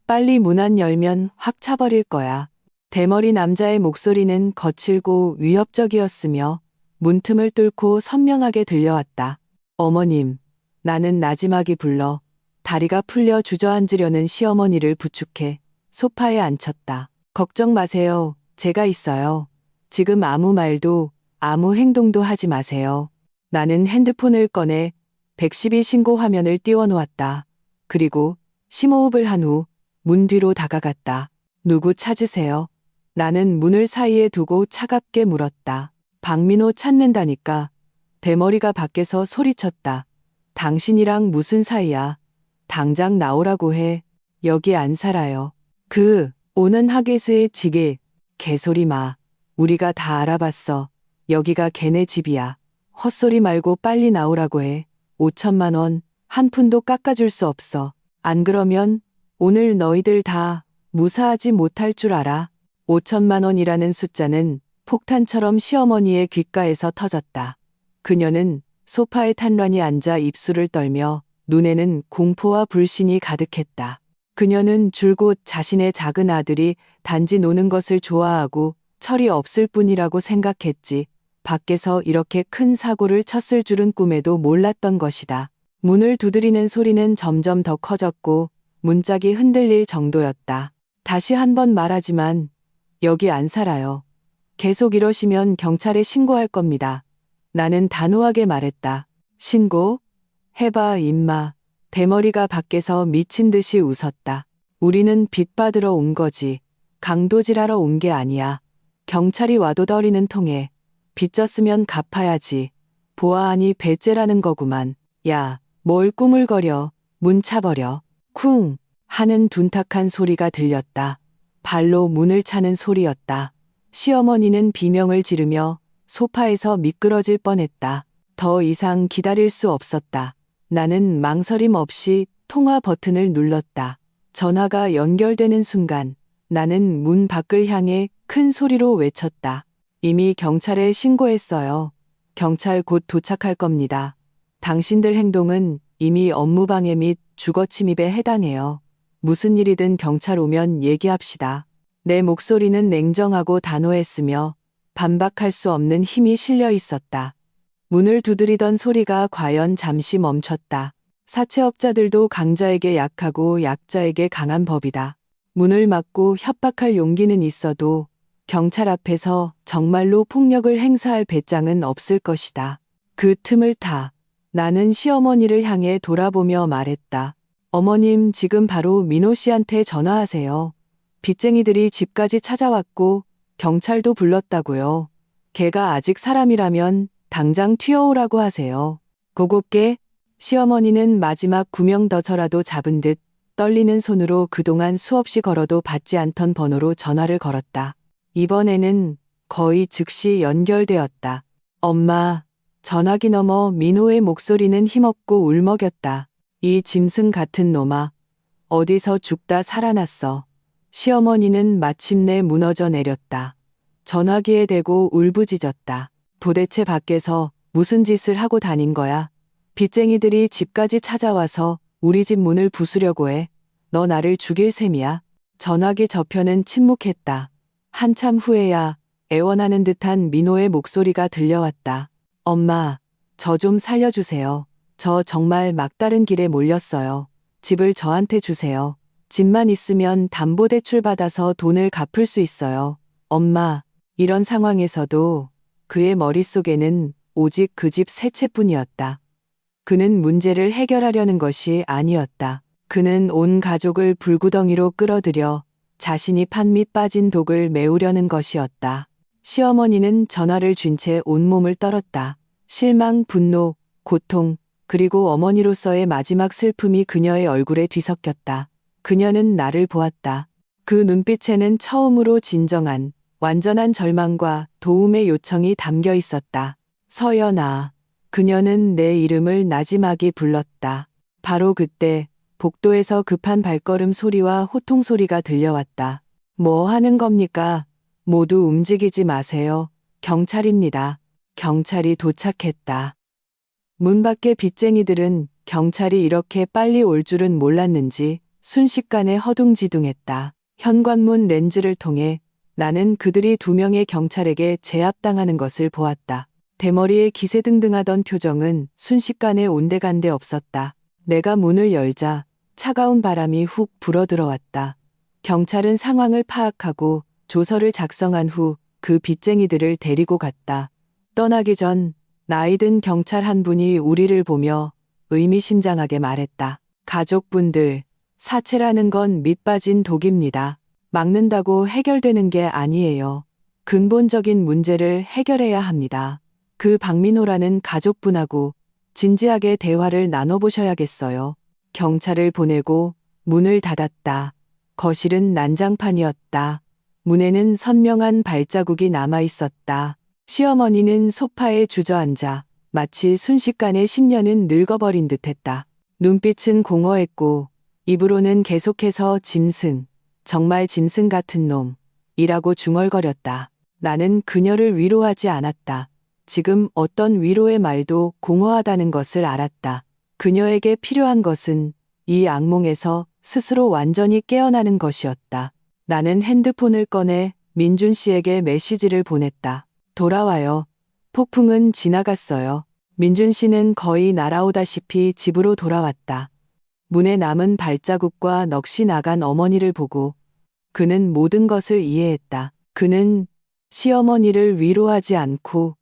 Speaker 1: 빨리 문 안 열면 확 차버릴 거야. 대머리 남자의 목소리는 거칠고 위협적이었으며 문틈을 뚫고 선명하게 들려왔다. 어머님, 나는 나지막이 불러 다리가 풀려 주저앉으려는 시어머니를 부축해 소파에 앉혔다. 걱정 마세요. 제가 있어요. 지금 아무 말도 아무 행동도 하지 마세요. 나는 핸드폰을 꺼내 112 신고 화면을 띄워놓았다. 그리고 심호흡을 한 후 문 뒤로 다가갔다. 누구 찾으세요? 나는 문을 사이에 두고 차갑게 물었다. 박민호 찾는다니까. 대머리가 밖에서 소리쳤다. 당신이랑 무슨 사이야? 당장 나오라고 해. 여기 안 살아요. 오는 하게스의 지게. 개소리 마. 우리가 다 알아봤어. 여기가 걔네 집이야. 헛소리 말고 빨리 나오라고 해. 5천만 원, 한 푼도 깎아줄 수 없어. 안 그러면 오늘 너희들 다 무사하지 못할 줄 알아. 5천만 원이라는 숫자는 폭탄처럼 시어머니의 귓가에서 터졌다. 그녀는 소파에 탄란히 앉아 입술을 떨며 눈에는 공포와 불신이 가득했다. 그녀는 줄곧 자신의 작은 아들이 단지 노는 것을 좋아하고 철이 없을 뿐이라고 생각했지. 밖에서 이렇게 큰 사고를 쳤을 줄은 꿈에도 몰랐던 것이다. 문을 두드리는 소리는 점점 더 커졌고 문짝이 흔들릴 정도였다. 다시 한 번 말하지만 여기 안 살아요. 계속 이러시면 경찰에 신고할 겁니다. 나는 단호하게 말했다. 신고? 해봐 임마. 대머리가 밖에서 미친 듯이 웃었다. 우리는 빚 받으러 온 거지. 강도질하러 온 게 아니야. 경찰이 와도 더리는 통에. 빚졌으면 갚아야지. 보아하니 배째라는 거구만. 야, 뭘 꾸물거려. 문 차버려. 쿵 하는 둔탁한 소리가 들렸다. 발로 문을 차는 소리였다. 시어머니는 비명을 지르며 소파에서 미끄러질 뻔했다. 더 이상 기다릴 수 없었다. 나는 망설임 없이 통화 버튼을 눌렀다. 전화가 연결되는 순간 나는 문 밖을 향해 큰 소리로 외쳤다. 이미 경찰에 신고했어요. 경찰 곧 도착할 겁니다. 당신들 행동은 이미 업무방해 및 주거침입에 해당해요. 무슨 일이든 경찰 오면 얘기합시다. 내 목소리는 냉정하고 단호했으며 반박할 수 없는 힘이 실려 있었다. 문을 두드리던 소리가 과연 잠시 멈췄다. 사채업자들도 강자에게 약하고 약자에게 강한 법이다. 문을 막고 협박할 용기는 있어도 경찰 앞에서 정말로 폭력을 행사할 배짱은 없을 것이다. 그 틈을 타 나는 시어머니를 향해 돌아보며 말했다. 어머님, 지금 바로 민호 씨한테 전화하세요. 빚쟁이들이 집까지 찾아왔고 경찰도 불렀다고요. 걔가 아직 사람이라면 당장 튀어오라고 하세요. 고곱게 시어머니는 마지막 구명더처라도 잡은 듯 떨리는 손으로 그동안 수없이 걸어도 받지 않던 번호로 전화를 걸었다. 이번에는 거의 즉시 연결되었다. 엄마, 전화기 너머 민호의 목소리는 힘없고 울먹였다. 이 짐승 같은 놈아, 어디서 죽다 살아났어. 시어머니는 마침내 무너져 내렸다. 전화기에 대고 울부짖었다. 도대체 밖에서 무슨 짓을 하고 다닌 거야? 빚쟁이들이 집까지 찾아와서 우리 집 문을 부수려고 해. 너 나를 죽일 셈이야. 전화기 저편은 침묵했다. 한참 후에야 애원하는 듯한 민호의 목소리가 들려왔다. 엄마, 저 좀 살려주세요. 저 정말 막다른 길에 몰렸어요. 집을 저한테 주세요. 집만 있으면 담보대출 받아서 돈을 갚을 수 있어요. 엄마, 이런 상황에서도 그의 머릿속에는 오직 그 집 세 채뿐이었다. 그는 문제를 해결하려는 것이 아니었다. 그는 온 가족을 불구덩이로 끌어들여 자신이 판 밑 빠진 독을 메우려는 것이었다. 시어머니는 전화를 쥔 채 온몸을 떨었다. 실망, 분노, 고통, 그리고 어머니로서의 마지막 슬픔이 그녀의 얼굴에 뒤섞였다. 그녀는 나를 보았다. 그 눈빛에는 처음으로 진정한, 완전한 절망과 도움의 요청이 담겨 있었다. 서연아. 그녀는 내 이름을 나지막이 불렀다. 바로 그때 복도에서 급한 발걸음 소리와 호통 소리가 들려왔다. 뭐 하는 겁니까? 모두 움직이지 마세요. 경찰입니다. 경찰이 도착했다. 문 밖의 빚쟁이들은 경찰이 이렇게 빨리 올 줄은 몰랐는지 순식간에 허둥지둥했다. 현관문 렌즈를 통해 나는 그들이 2명의 경찰에게 제압당하는 것을 보았다. 대머리에 기세등등하던 표정은 순식간에 온데간데 없었다. 내가 문을 열자 차가운 바람이 훅 불어들어왔다. 경찰은 상황을 파악하고 조서를 작성한 후 그 빚쟁이들을 데리고 갔다. 떠나기 전 나이든 경찰 한 분이 우리를 보며 의미심장하게 말했다. 가족분들, 사채라는 건 밑빠진 독입니다. 막는다고 해결되는 게 아니에요. 근본적인 문제를 해결해야 합니다. 그 박민호라는 가족분하고 진지하게 대화를 나눠보셔야겠어요. 경찰을 보내고 문을 닫았다. 거실은 난장판이었다. 문에는 선명한 발자국이 남아 있었다. 시어머니는 소파에 주저앉아 마치 순식간에 10년은 늙어버린 듯했다. 눈빛은 공허했고 입으로는 계속해서 짐승, 정말 짐승 같은 놈이라고 중얼거렸다. 나는 그녀를 위로하지 않았다. 지금 어떤 위로의 말도 공허하다는 것을 알았다. 그녀에게 필요한 것은 이 악몽에서 스스로 완전히 깨어나는 것이었다. 나는 핸드폰을 꺼내 민준 씨에게 메시지를 보냈다. 돌아와요. 폭풍은 지나갔어요. 민준 씨는 거의 날아오다시피 집으로 돌아왔다. 문에 남은 발자국과 넋이 나간 어머니를 보고 그는 모든 것을 이해했다. 그는 시어머니를 위로하지 않고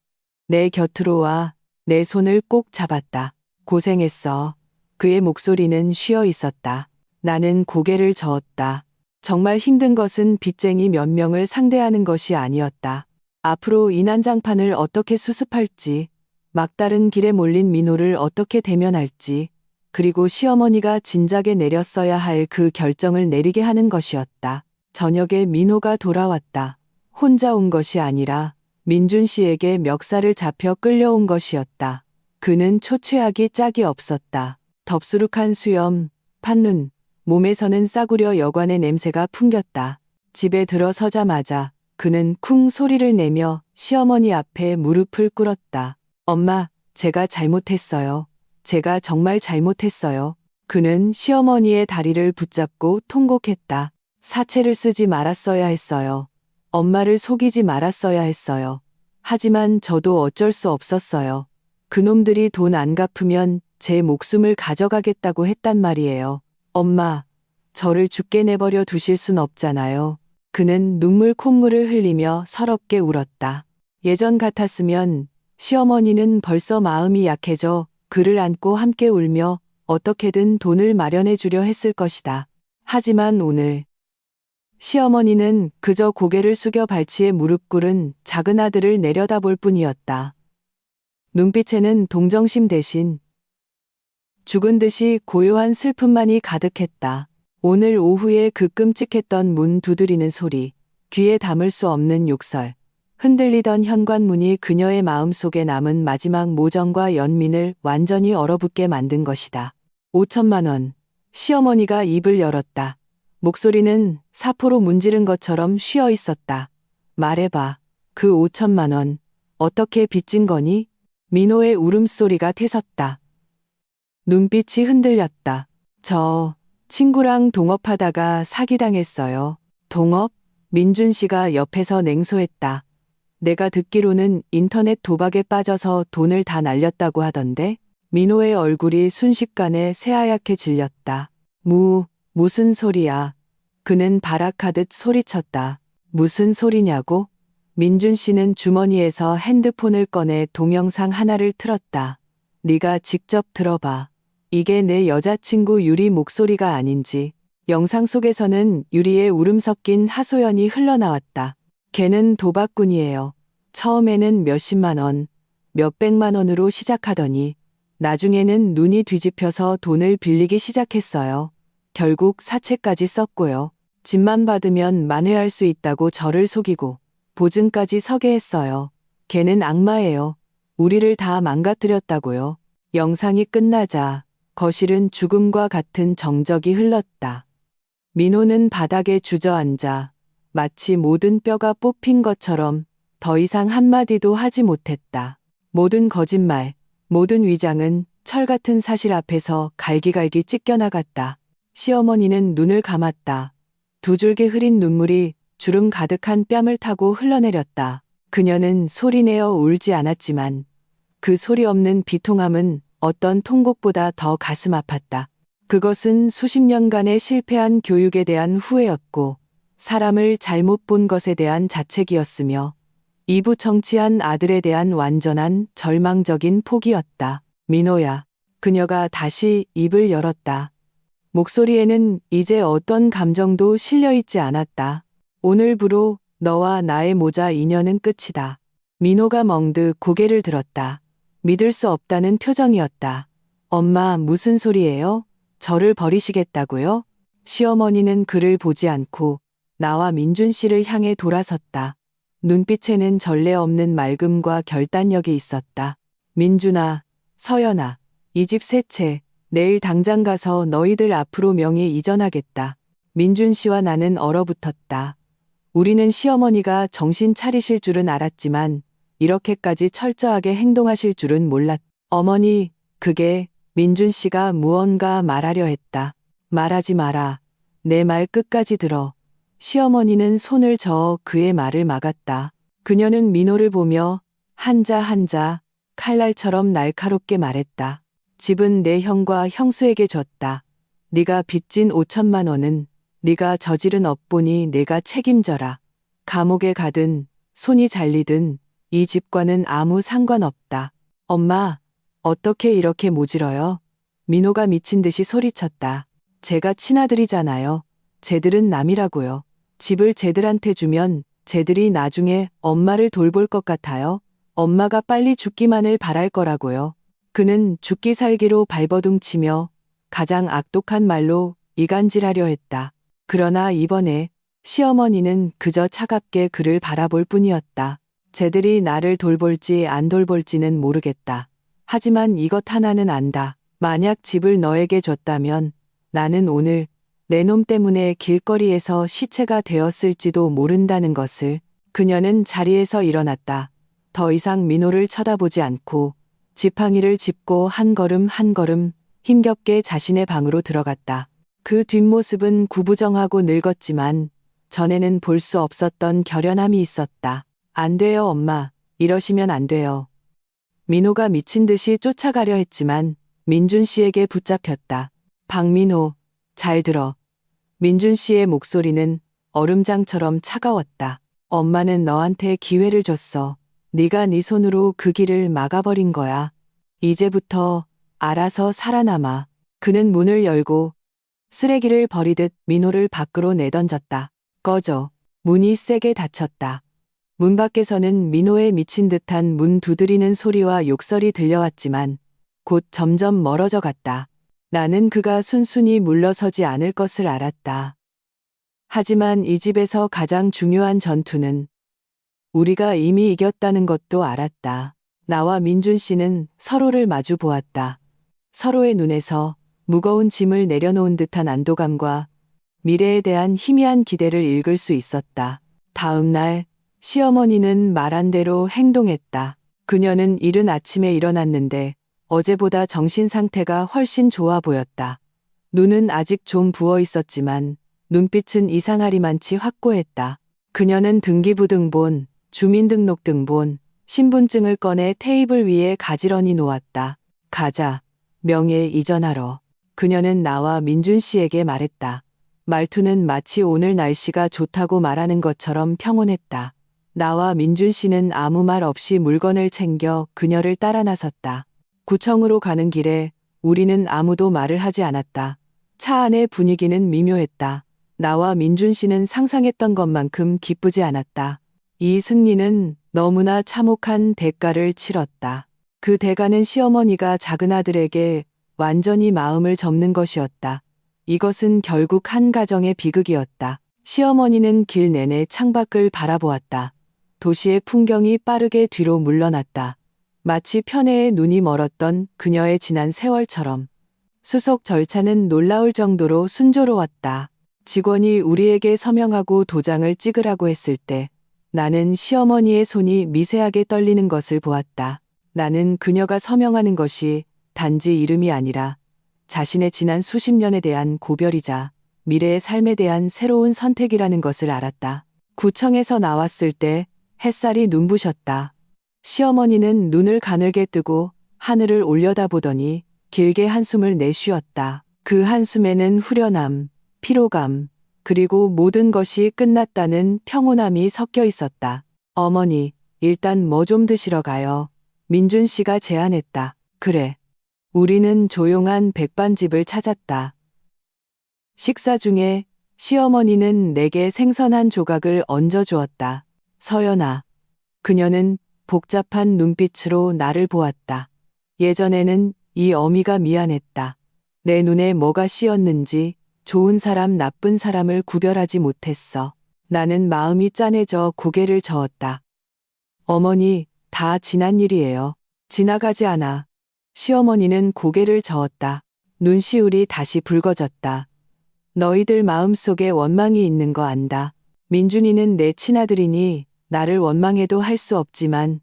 Speaker 1: 내 곁으로 와 내 손을 꼭 잡았다. 고생했어. 그의 목소리는 쉬어 있었다. 나는 고개를 저었다. 정말 힘든 것은 빚쟁이 몇 명을 상대하는 것이 아니었다. 앞으로 이 난장판을 어떻게 수습할지, 막다른 길에 몰린 민호를 어떻게 대면할지, 그리고 시어머니가 진작에 내렸어야 할 그 결정을 내리게 하는 것이었다. 저녁에 민호가 돌아왔다. 혼자 온 것이 아니라 민준 씨에게 멱살을 잡혀 끌려온 것이었다. 그는 초췌하기 짝이 없었다. 덥수룩한 수염, 판눈, 몸에서는 싸구려 여관의 냄새가 풍겼다. 집에 들어서자마자 그는 쿵 소리를 내며 시어머니 앞에 무릎을 꿇었다. 엄마, 제가 잘못했어요. 제가 정말 잘못했어요. 그는 시어머니의 다리를 붙잡고 통곡했다. 사채를 쓰지 말았어야 했어요. 엄마를 속이지 말았어야 했어요. 하지만 저도 어쩔 수 없었어요. 그놈들이 돈 안 갚으면 제 목숨을 가져가겠다고 했단 말이에요. 엄마, 저를 죽게 내버려 두실 순 없잖아요. 그는 눈물 콧물을 흘리며 서럽게 울었다. 예전 같았으면 시어머니는 벌써 마음이 약해져 그를 안고 함께 울며 어떻게든 돈을 마련해 주려 했을 것이다. 하지만 오늘 시어머니는 그저 고개를 숙여 발치에 무릎 꿇은 작은 아들을 내려다볼 뿐이었다. 눈빛에는 동정심 대신 죽은 듯이 고요한 슬픔만이 가득했다. 오늘 오후에 그 끔찍했던 문 두드리는 소리, 귀에 담을 수 없는 욕설, 흔들리던 현관문이 그녀의 마음속에 남은 마지막 모정과 연민을 완전히 얼어붙게 만든 것이다. 5천만 원. 시어머니가 입을 열었다. 목소리는 사포로 문지른 것처럼 쉬어 있었다. 말해봐. 그 5천만 원. 어떻게 빚진 거니? 민호의 울음소리가 퇴섰다. 눈빛이 흔들렸다. 저 친구랑 동업하다가 사기당했어요. 동업? 민준 씨가 옆에서 냉소했다. 내가 듣기로는 인터넷 도박에 빠져서 돈을 다 날렸다고 하던데? 민호의 얼굴이 순식간에 새하얗게 질렸다. 무슨 소리야. 그는 발악하듯 소리쳤다. 무슨 소리냐고? 민준 씨는 주머니에서 핸드폰을 꺼내 동영상 하나를 틀었다. 네가 직접 들어봐. 이게 내 여자친구 유리 목소리가 아닌지. 영상 속에서는 유리의 울음 섞인 하소연이 흘러나왔다. 걔는 도박꾼이에요. 처음에는 몇십만 원, 몇백만 원으로 시작하더니 나중에는 눈이 뒤집혀서 돈을 빌리기 시작했어요. 결국 사채까지 썼고요. 집만 받으면 만회할 수 있다고 저를 속이고 보증까지 서게 했어요. 걔는 악마예요. 우리를 다 망가뜨렸다고요. 영상이 끝나자 거실은 죽음과 같은 정적이 흘렀다. 민호는 바닥에 주저앉아 마치 모든 뼈가 뽑힌 것처럼 더 이상 한마디도 하지 못했다. 모든 거짓말, 모든 위장은 철 같은 사실 앞에서 갈기갈기 찢겨나갔다. 시어머니는 눈을 감았다. 두 줄기 흐린 눈물이 주름 가득한 뺨을 타고 흘러내렸다. 그녀는 소리내어 울지 않았지만 그 소리 없는 비통함은 어떤 통곡보다 더 가슴 아팠다. 그것은 수십 년간의 실패한 교육에 대한 후회였고 사람을 잘못 본 것에 대한 자책이었으며 이부청치한 아들에 대한 완전한 절망적인 포기였다. 민호야. 그녀가 다시 입을 열었다. 목소리에는 이제 어떤 감정도 실려있지 않았다. 오늘부로 너와 나의 모자 인연은 끝이다. 민호가 멍듯 고개를 들었다. 믿을 수 없다는 표정이었다. 엄마, 무슨 소리예요? 저를 버리시겠다고요? 시어머니는 그를 보지 않고 나와 민준 씨를 향해 돌아섰다. 눈빛에는 전례 없는 맑음과 결단력이 있었다. 민준아, 서연아, 이 집 새 채, 내일 당장 가서 너희들 앞으로 명예 이전하겠다. 민준 씨와 나는 얼어붙었다. 우리는 시어머니가 정신 차리실 줄은 알았지만 이렇게까지 철저하게 행동하실 줄은 몰랐다. 어머니, 그게 민준 씨가 무언가 말하려 했다. 말하지 마라. 내 말 끝까지 들어. 시어머니는 손을 저어 그의 말을 막았다. 그녀는 민호를 보며 한자 한자 칼날처럼 날카롭게 말했다. 집은 내 형과 형수에게 줬다. 네가 빚진 5천만 원은 네가 저지른 업보니 내가 책임져라. 감옥에 가든 손이 잘리든 이 집과는 아무 상관없다. 엄마, 어떻게 이렇게 모질어요? 민호가 미친 듯이 소리쳤다. 제가 친아들이잖아요. 쟤들은 남이라고요. 집을 쟤들한테 주면 쟤들이 나중에 엄마를 돌볼 것 같아요. 엄마가 빨리 죽기만을 바랄 거라고요. 그는 죽기 살기로 발버둥치며 가장 악독한 말로 이간질하려 했다. 그러나 이번에 시어머니는 그저 차갑게 그를 바라볼 뿐이었다. 쟤들이 나를 돌볼지 안 돌볼지는 모르겠다. 하지만 이것 하나는 안다. 만약 집을 너에게 줬다면 나는 오늘 내 놈 때문에 길거리에서 시체가 되었을지도 모른다는 것을. 그녀는 자리에서 일어났다. 더 이상 민호를 쳐다보지 않고 지팡이를 짚고 한 걸음 한 걸음 힘겹게 자신의 방으로 들어갔다. 그 뒷모습은 구부정하고 늙었지만 전에는 볼 수 없었던 결연함이 있었다. 안 돼요, 엄마. 이러시면 안 돼요. 민호가 미친 듯이 쫓아가려 했지만 민준 씨에게 붙잡혔다. 박민호, 잘 들어. 민준 씨의 목소리는 얼음장처럼 차가웠다. 엄마는 너한테 기회를 줬어. 네가 네 손으로 그 길을 막아버린 거야. 이제부터 알아서 살아남아. 그는 문을 열고 쓰레기를 버리듯 민호를 밖으로 내던졌다. 꺼져. 문이 세게 닫혔다. 문 밖에서는 민호의 미친 듯한 문 두드리는 소리와 욕설이 들려왔지만 곧 점점 멀어져 갔다. 나는 그가 순순히 물러서지 않을 것을 알았다. 하지만 이 집에서 가장 중요한 전투는 우리가 이미 이겼다는 것도 알았다. 나와 민준 씨는 서로를 마주 보았다. 서로의 눈에서 무거운 짐을 내려놓은 듯한 안도감과 미래에 대한 희미한 기대를 읽을 수 있었다. 다음 날 시어머니는 말한 대로 행동했다. 그녀는 이른 아침에 일어났는데 어제보다 정신 상태가 훨씬 좋아 보였다. 눈은 아직 좀 부어 있었지만 눈빛은 이상하리만치 확고했다. 그녀는 등기부등본, 주민등록등본, 신분증을 꺼내 테이블 위에 가지런히 놓았다. 가자. 명예 이전하러. 그녀는 나와 민준 씨에게 말했다. 말투는 마치 오늘 날씨가 좋다고 말하는 것처럼 평온했다. 나와 민준 씨는 아무 말 없이 물건을 챙겨 그녀를 따라 나섰다. 구청으로 가는 길에 우리는 아무도 말을 하지 않았다. 차 안의 분위기는 미묘했다. 나와 민준 씨는 상상했던 것만큼 기쁘지 않았다. 이 승리는 너무나 참혹한 대가를 치렀다. 그 대가는 시어머니가 작은 아들에게 완전히 마음을 접는 것이었다. 이것은 결국 한 가정의 비극이었다. 시어머니는 길 내내 창밖을 바라보았다. 도시의 풍경이 빠르게 뒤로 물러났다. 마치 편애에 눈이 멀었던 그녀의 지난 세월처럼. 수속 절차는 놀라울 정도로 순조로웠다. 직원이 우리에게 서명하고 도장을 찍으라고 했을 때 나는 시어머니의 손이 미세하게 떨리는 것을 보았다. 나는 그녀가 서명하는 것이 단지 이름이 아니라 자신의 지난 수십 년에 대한 고별이자 미래의 삶에 대한 새로운 선택이라는 것을 알았다. 구청에서 나왔을 때 햇살이 눈부셨다. 시어머니는 눈을 가늘게 뜨고 하늘을 올려다보더니 길게 한숨을 내쉬었다. 그 한숨에는 후련함, 피로감, 그리고 모든 것이 끝났다는 평온함이 섞여 있었다. 어머니, 일단 뭐 좀 드시러 가요. 민준 씨가 제안했다. 그래. 우리는 조용한 백반집을 찾았다. 식사 중에 시어머니는 내게 생선 한 조각을 얹어주었다. 서연아. 그녀는 복잡한 눈빛으로 나를 보았다. 예전에는 이 어미가 미안했다. 내 눈에 뭐가 씌었는지 좋은 사람 나쁜 사람을 구별하지 못했어. 나는 마음이 짠해져 고개를 저었다. 어머니, 다 지난 일이에요. 지나가지 않아. 시어머니는 고개를 저었다. 눈시울이 다시 붉어졌다. 너희들 마음속에 원망이 있는 거 안다. 민준이는 내 친아들이니 나를 원망해도 할 수 없지만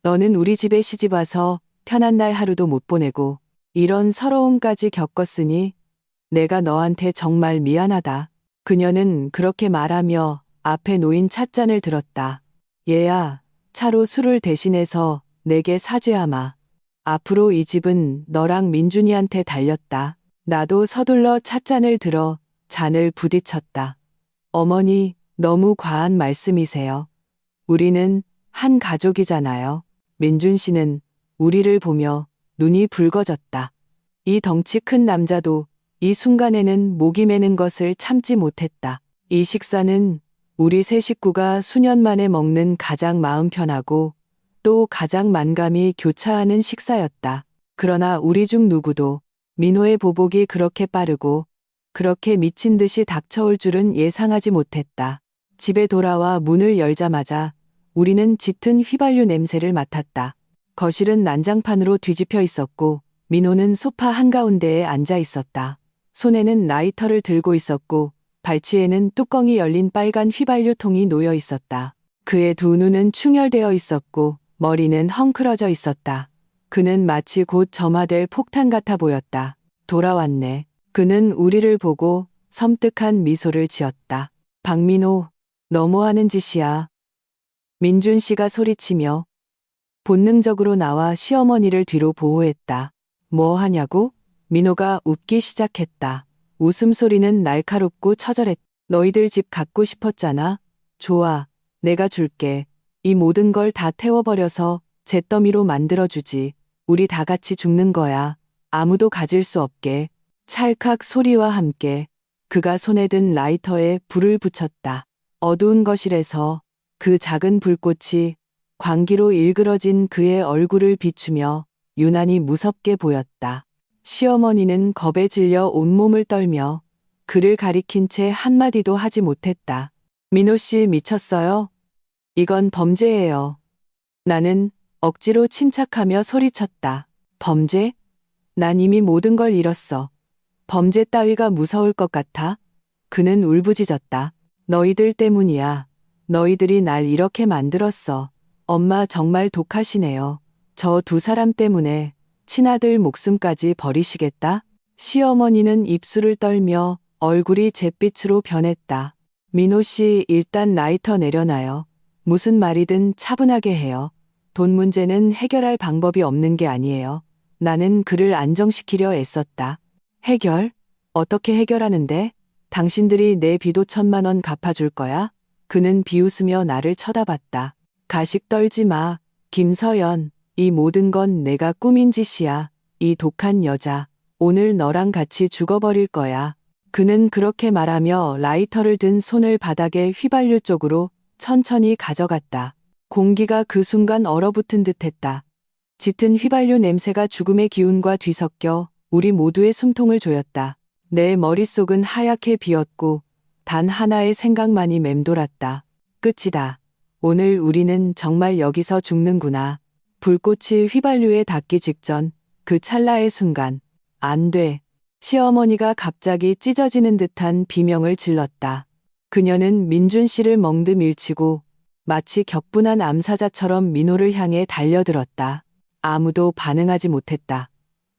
Speaker 1: 너는 우리 집에 시집 와서 편한 날 하루도 못 보내고 이런 서러움까지 겪었으니 내가 너한테 정말 미안하다. 그녀는 그렇게 말하며 앞에 놓인 찻잔을 들었다. 얘야, 차로 술을 대신해서 내게 사죄하마. 앞으로 이 집은 너랑 민준이한테 달렸다. 나도 서둘러 찻잔을 들어 잔을 부딪혔다. 어머니, 너무 과한 말씀이세요. 우리는 한 가족이잖아요. 민준 씨는 우리를 보며 눈이 붉어졌다. 이 덩치 큰 남자도 이 순간에는 목이 메는 것을 참지 못했다. 이 식사는 우리 세 식구가 수년 만에 먹는 가장 마음 편하고 또 가장 만감이 교차하는 식사였다. 그러나 우리 중 누구도 민호의 보복이 그렇게 빠르고 그렇게 미친 듯이 닥쳐올 줄은 예상하지 못했다. 집에 돌아와 문을 열자마자 우리는 짙은 휘발유 냄새를 맡았다. 거실은 난장판으로 뒤집혀 있었고 민호는 소파 한가운데에 앉아 있었다. 손에는 라이터를 들고 있었고 발치에는 뚜껑이 열린 빨간 휘발유통이 놓여 있었다. 그의 두 눈은 충혈되어 있었고 머리는 헝클어져 있었다. 그는 마치 곧 점화될 폭탄 같아 보였다. 돌아왔네. 그는 우리를 보고 섬뜩한 미소를 지었다. 박민호, 너무하는 짓이야. 민준 씨가 소리치며 본능적으로 나와 시어머니를 뒤로 보호했다. 뭐 하냐고? 민호가 웃기 시작했다. 웃음소리는 날카롭고 처절했다. 너희들 집 갖고 싶었잖아. 좋아, 내가 줄게. 이 모든 걸 다 태워버려서 잿더미로 만들어주지. 우리 다 같이 죽는 거야. 아무도 가질 수 없게 찰칵 소리와 함께 그가 손에 든 라이터에 불을 붙였다. 어두운 거실에서 그 작은 불꽃이 광기로 일그러진 그의 얼굴을 비추며 유난히 무섭게 보였다. 시어머니는 겁에 질려 온몸을 떨며 그를 가리킨 채 한마디도 하지 못했다. 민호 씨 미쳤어요? 이건 범죄예요. 나는 억지로 침착하며 소리쳤다. 범죄? 난 이미 모든 걸 잃었어. 범죄 따위가 무서울 것 같아? 그는 울부짖었다. 너희들 때문이야. 너희들이 날 이렇게 만들었어. 엄마 정말 독하시네요. 저 두 사람 때문에 친아들 목숨까지 버리시겠다? 시어머니는 입술을 떨며 얼굴이 잿빛으로 변했다. 민호 씨 일단 라이터 내려놔요. 무슨 말이든 차분하게 해요. 돈 문제는 해결할 방법이 없는 게 아니에요. 나는 그를 안정시키려 애썼다. 해결? 어떻게 해결하는데? 당신들이 내 빚도 1,000만 원 갚아줄 거야? 그는 비웃으며 나를 쳐다봤다. 가식 떨지 마. 김서연. 이 모든 건 내가 꾸민 짓이야. 이 독한 여자. 오늘 너랑 같이 죽어버릴 거야. 그는 그렇게 말하며 라이터를 든 손을 바닥에 휘발유 쪽으로 천천히 가져갔다. 공기가 그 순간 얼어붙은 듯했다. 짙은 휘발유 냄새가 죽음의 기운과 뒤섞여 우리 모두의 숨통을 조였다. 내 머릿속은 하얗게 비었고 단 하나의 생각만이 맴돌았다. 끝이다. 오늘 우리는 정말 여기서 죽는구나. 불꽃이 휘발유에 닿기 직전 그 찰나의 순간 안 돼. 시어머니가 갑자기 찢어지는 듯한 비명을 질렀다. 그녀는 민준 씨를 멍드 밀치고 마치 격분한 암사자처럼 민호를 향해 달려들었다. 아무도 반응하지 못했다.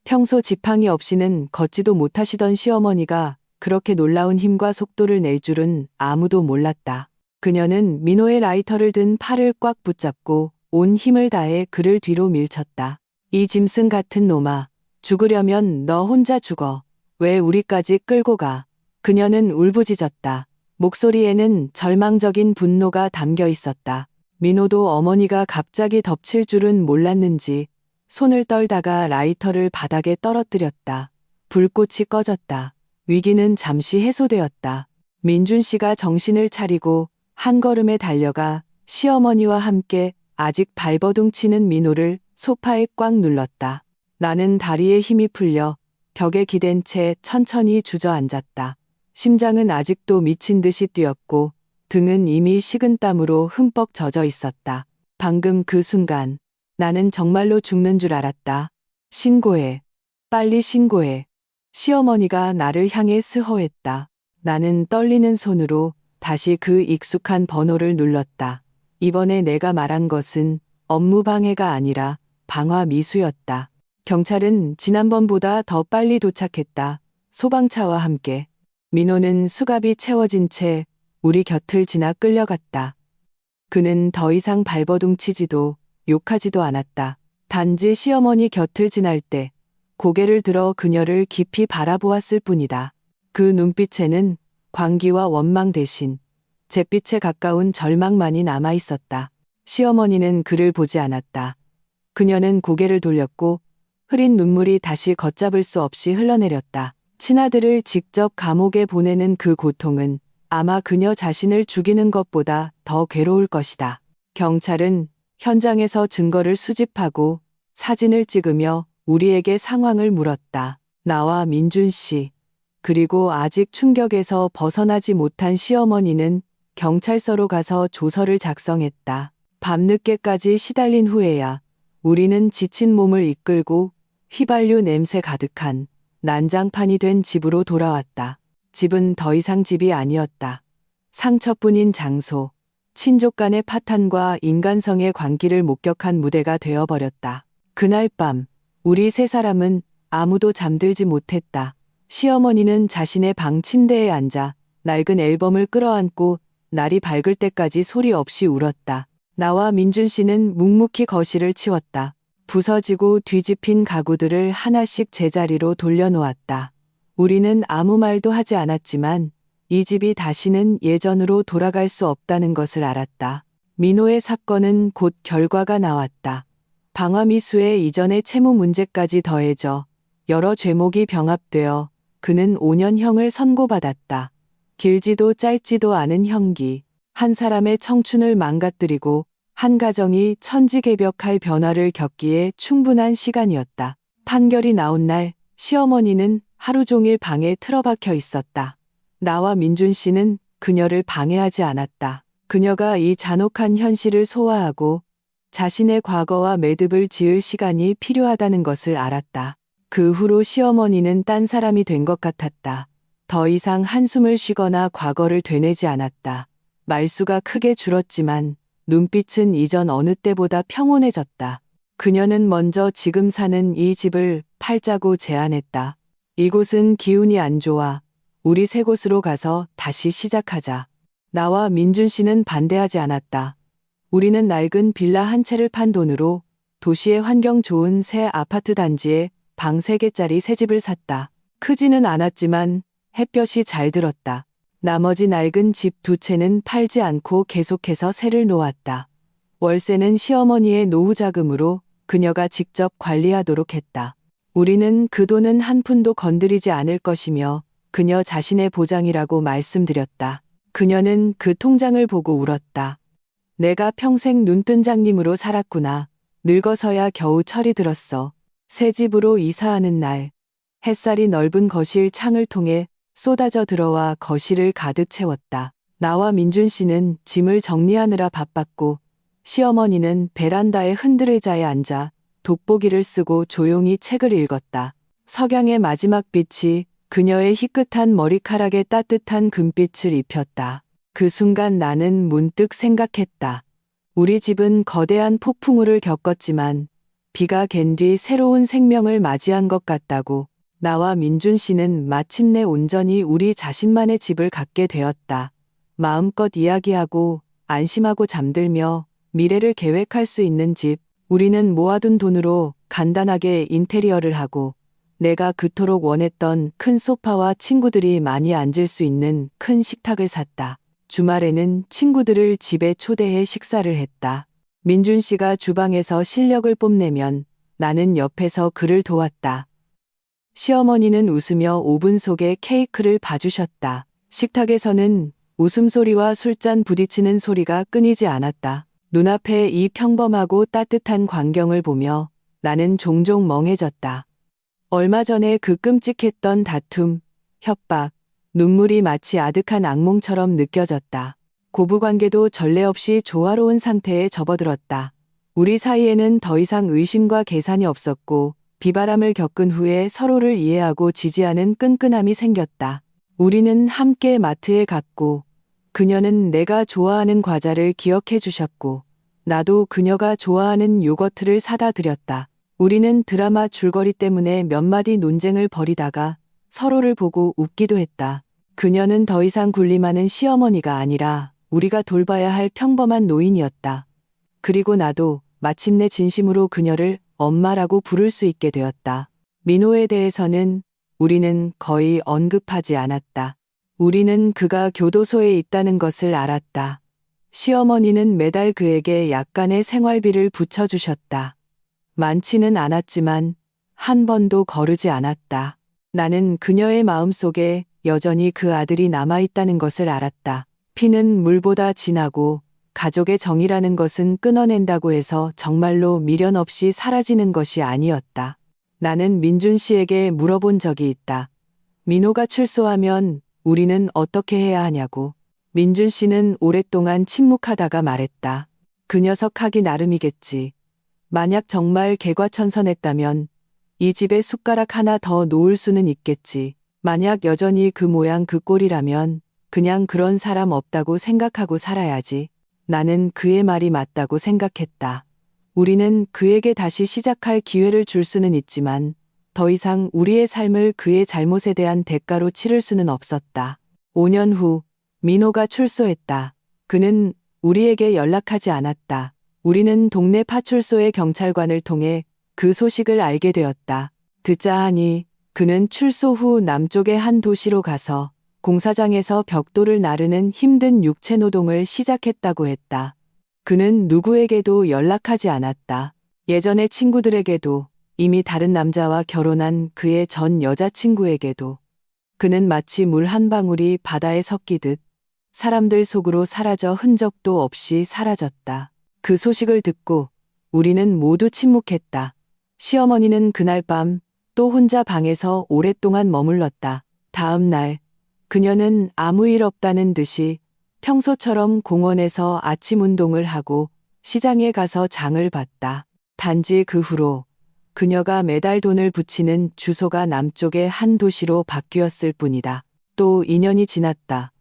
Speaker 1: 평소 지팡이 없이는 걷지도 못하시던 시어머니가 그렇게 놀라운 힘과 속도를 낼 줄은 아무도 몰랐다. 그녀는 민호의 라이터를 든 팔을 꽉 붙잡고 온 힘을 다해 그를 뒤로 밀쳤다. 이 짐승 같은 놈아. 죽으려면 너 혼자 죽어. 왜 우리까지 끌고 가? 그녀는 울부짖었다. 목소리에는 절망적인 분노가 담겨 있었다. 민호도 어머니가 갑자기 덮칠 줄은 몰랐는지 손을 떨다가 라이터를 바닥에 떨어뜨렸다. 불꽃이 꺼졌다. 위기는 잠시 해소되었다. 민준 씨가 정신을 차리고 한 걸음에 달려가 시어머니와 함께 아직 발버둥 치는 민호를 소파에 꽉 눌렀다. 나는 다리에 힘이 풀려 벽에 기댄 채 천천히 주저앉았다. 심장은 아직도 미친 듯이 뛰었고 등은 이미 식은 땀으로 흠뻑 젖어 있었다. 방금 그 순간 나는 정말로 죽는 줄 알았다. 신고해. 빨리 신고해. 시어머니가 나를 향해 스허했다. 나는 떨리는 손으로 다시 그 익숙한 번호를 눌렀다. 이번에 내가 말한 것은 업무 방해가 아니라 방화 미수였다. 경찰은 지난번보다 더 빨리 도착했다. 소방차와 함께. 민호는 수갑이 채워진 채 우리 곁을 지나 끌려갔다. 그는 더 이상 발버둥 치지도 욕하지도 않았다. 단지 시어머니 곁을 지날 때 고개를 들어 그녀를 깊이 바라보았을 뿐이다. 그 눈빛에는 광기와 원망 대신 잿빛에 가까운 절망만이 남아 있었다. 시어머니는 그를 보지 않았다. 그녀는 고개를 돌렸고 흐린 눈물이 다시 걷잡을 수 없이 흘러내렸다. 친아들을 직접 감옥에 보내는 그 고통은 아마 그녀 자신을 죽이는 것보다 더 괴로울 것이다. 경찰은 현장에서 증거를 수집하고 사진을 찍으며 우리에게 상황을 물었다. 나와 민준 씨, 그리고 아직 충격에서 벗어나지 못한 시어머니는 경찰서로 가서 조서를 작성했다. 밤늦게까지 시달린 후에야 우리는 지친 몸을 이끌고 휘발유 냄새 가득한 난장판이 된 집으로 돌아왔다. 집은 더 이상 집이 아니었다. 상처뿐인 장소, 친족 간의 파탄과 인간성의 광기를 목격한 무대가 되어버렸다. 그날 밤 우리 세 사람은 아무도 잠들지 못했다. 시어머니는 자신의 방 침대에 앉아 낡은 앨범을 끌어안고 날이 밝을 때까지 소리 없이 울었다. 나와 민준 씨는 묵묵히 거실을 치웠다. 부서지고 뒤집힌 가구들을 하나씩 제자리로 돌려놓았다. 우리는 아무 말도 하지 않았지만 이 집이 다시는 예전으로 돌아갈 수 없다는 것을 알았다. 민호의 사건은 곧 결과가 나왔다. 방화미수의 이전의 채무 문제까지 더해져 여러 죄목이 병합되어 그는 5년형을 선고받았다. 길지도 짧지도 않은 형기. 한 사람의 청춘을 망가뜨리고 한 가정이 천지개벽할 변화를 겪기에 충분한 시간이었다. 판결이 나온 날 시어머니는 하루 종일 방에 틀어박혀 있었다. 나와 민준 씨는 그녀를 방해하지 않았다. 그녀가 이 잔혹한 현실을 소화하고 자신의 과거와 매듭을 지을 시간이 필요하다는 것을 알았다. 그 후로 시어머니는 딴 사람이 된 것 같았다. 더 이상 한숨을 쉬거나 과거를 되뇌지 않았다. 말수가 크게 줄었지만 눈빛은 이전 어느 때보다 평온해졌다. 그녀는 먼저 지금 사는 이 집을 팔자고 제안했다. 이곳은 기운이 안 좋아. 우리 새 곳으로 가서 다시 시작하자. 나와 민준 씨는 반대하지 않았다. 우리는 낡은 빌라 한 채를 판 돈으로 도시의 환경 좋은 새 아파트 단지에 방 3개짜리 새 집을 샀다. 크지는 않았지만 햇볕이 잘 들었다. 나머지 낡은 집 2채는 팔지 않고 계속해서 새를 놓았다. 월세는 시어머니의 노후 자금으로 그녀가 직접 관리하도록 했다. 우리는 그 돈은 한 푼도 건드리지 않을 것이며 그녀 자신의 보장이라고 말씀드렸다. 그녀는 그 통장을 보고 울었다. 내가 평생 눈뜬 장님으로 살았구나. 늙어서야 겨우 철이 들었어. 새 집으로 이사하는 날, 햇살이 넓은 거실 창을 통해 쏟아져 들어와 거실을 가득 채웠다. 나와 민준 씨는 짐을 정리하느라 바빴고 시어머니는 베란다의 흔들의자에 앉아 돋보기를 쓰고 조용히 책을 읽었다. 석양의 마지막 빛이 그녀의 희끗한 머리카락에 따뜻한 금빛을 입혔다. 그 순간 나는 문득 생각했다. 우리 집은 거대한 폭풍우를 겪었지만 비가 갠 뒤 새로운 생명을 맞이한 것 같다고. 나와 민준 씨는 마침내 온전히 우리 자신만의 집을 갖게 되었다. 마음껏 이야기하고 안심하고 잠들며 미래를 계획할 수 있는 집. 우리는 모아둔 돈으로 간단하게 인테리어를 하고 내가 그토록 원했던 큰 소파와 친구들이 많이 앉을 수 있는 큰 식탁을 샀다. 주말에는 친구들을 집에 초대해 식사를 했다. 민준 씨가 주방에서 실력을 뽐내면 나는 옆에서 그를 도왔다. 시어머니는 웃으며 오븐 속에 케이크를 봐주셨다. 식탁에서는 웃음소리와 술잔 부딪히는 소리가 끊이지 않았다. 눈앞에 이 평범하고 따뜻한 광경을 보며 나는 종종 멍해졌다. 얼마 전에 그 끔찍했던 다툼, 협박, 눈물이 마치 아득한 악몽처럼 느껴졌다. 고부관계도 전례 없이 조화로운 상태에 접어들었다. 우리 사이에는 더 이상 의심과 계산이 없었고 비바람을 겪은 후에 서로를 이해하고 지지하는 끈끈함이 생겼다. 우리는 함께 마트에 갔고 그녀는 내가 좋아하는 과자를 기억해 주셨고 나도 그녀가 좋아하는 요거트를 사다 드렸다. 우리는 드라마 줄거리 때문에 몇 마디 논쟁을 벌이다가 서로를 보고 웃기도 했다. 그녀는 더 이상 군림하는 시어머니가 아니라 우리가 돌봐야 할 평범한 노인이었다. 그리고 나도 마침내 진심으로 그녀를 엄마라고 부를 수 있게 되었다. 민호에 대해서는 우리는 거의 언급하지 않았다. 우리는 그가 교도소에 있다는 것을 알았다. 시어머니는 매달 그에게 약간의 생활비를 붙여주셨다. 많지는 않았지만 한 번도 거르지 않았다. 나는 그녀의 마음속에 여전히 그 아들이 남아있다는 것을 알았다. 피는 물보다 진하고 가족의 정이라는 것은 끊어낸다고 해서 정말로 미련 없이 사라지는 것이 아니었다. 나는 민준 씨에게 물어본 적이 있다. 민호가 출소하면 우리는 어떻게 해야 하냐고. 민준 씨는 오랫동안 침묵하다가 말했다. 그 녀석 하기 나름이겠지. 만약 정말 개과천선했다면 이 집에 숟가락 하나 더 놓을 수는 있겠지. 만약 여전히 그 모양 그 꼴이라면 그냥 그런 사람 없다고 생각하고 살아야지. 나는 그의 말이 맞다고 생각했다. 우리는 그에게 다시 시작할 기회를 줄 수는 있지만 더 이상 우리의 삶을 그의 잘못에 대한 대가로 치를 수는 없었다. 5년 후 민호가 출소했다. 그는 우리에게 연락하지 않았다. 우리는 동네 파출소의 경찰관을 통해 그 소식을 알게 되었다. 듣자 하니 그는 출소 후 남쪽의 한 도시로 가서 공사장에서 벽돌을 나르는 힘든 육체 노동을 시작했다고 했다. 그는 누구에게도 연락하지 않았다. 예전의 친구들에게도 이미 다른 남자와 결혼한 그의 전 여자친구에게도. 그는 마치 물 한 방울이 바다에 섞이듯 사람들 속으로 사라져 흔적도 없이 사라졌다. 그 소식을 듣고 우리는 모두 침묵했다. 시어머니는 그날 밤 또 혼자 방에서 오랫동안 머물렀다. 다음 날 그녀는 아무 일 없다는 듯이 평소처럼 공원에서 아침 운동을 하고 시장에 가서 장을 봤다. 단지 그 후로 그녀가 매달 돈을 붙이는 주소가 남쪽의 한 도시로 바뀌었을 뿐이다. 또 2년이 지났다.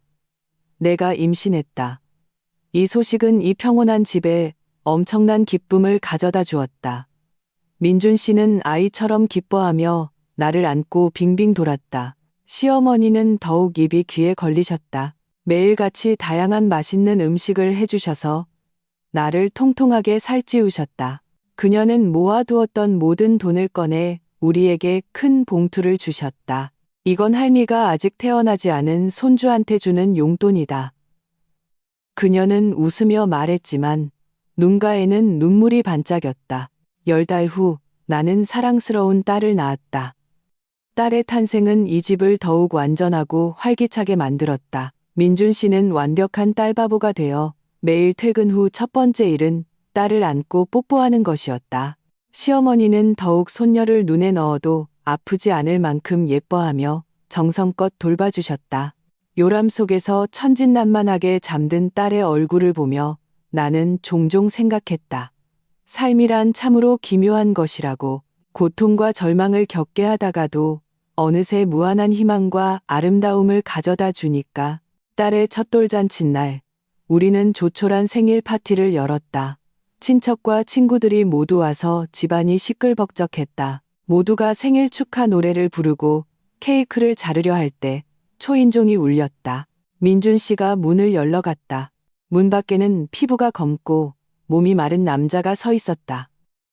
Speaker 1: 내가 임신했다. 이 소식은 이 평온한 집에 엄청난 기쁨을 가져다 주었다. 민준 씨는 아이처럼 기뻐하며 나를 안고 빙빙 돌았다. 시어머니는 더욱 입이 귀에 걸리셨다. 매일같이 다양한 맛있는 음식을 해주셔서 나를 통통하게 살찌우셨다. 그녀는 모아두었던 모든 돈을 꺼내 우리에게 큰 봉투를 주셨다. 이건 할미가 아직 태어나지 않은 손주한테 주는 용돈이다. 그녀는 웃으며 말했지만 눈가에는 눈물이 반짝였다. 10달 후 나는 사랑스러운 딸을 낳았다. 딸의 탄생은 이 집을 더욱 완전하고 활기차게 만들었다. 민준 씨는 완벽한 딸바보가 되어 매일 퇴근 후 첫 번째 일은 딸을 안고 뽀뽀하는 것이었다. 시어머니는 더욱 손녀를 눈에 넣어도 아프지 않을 만큼 예뻐하며 정성껏 돌봐주셨다. 요람 속에서 천진난만하게 잠든 딸의 얼굴을 보며 나는 종종 생각했다. 삶이란 참으로 기묘한 것이라고. 고통과 절망을 겪게 하다가도 어느새 무한한 희망과 아름다움을 가져다 주니까. 딸의 첫 돌잔칫날 우리는 조촐한 생일 파티를 열었다. 친척과 친구들이 모두 와서 집안이 시끌벅적했다. 모두가 생일 축하 노래를 부르고 케이크를 자르려 할 때 초인종이 울렸다. 민준 씨가 문을 열러갔다. 문 밖에는 피부가 검고 몸이 마른 남자가 서 있었다.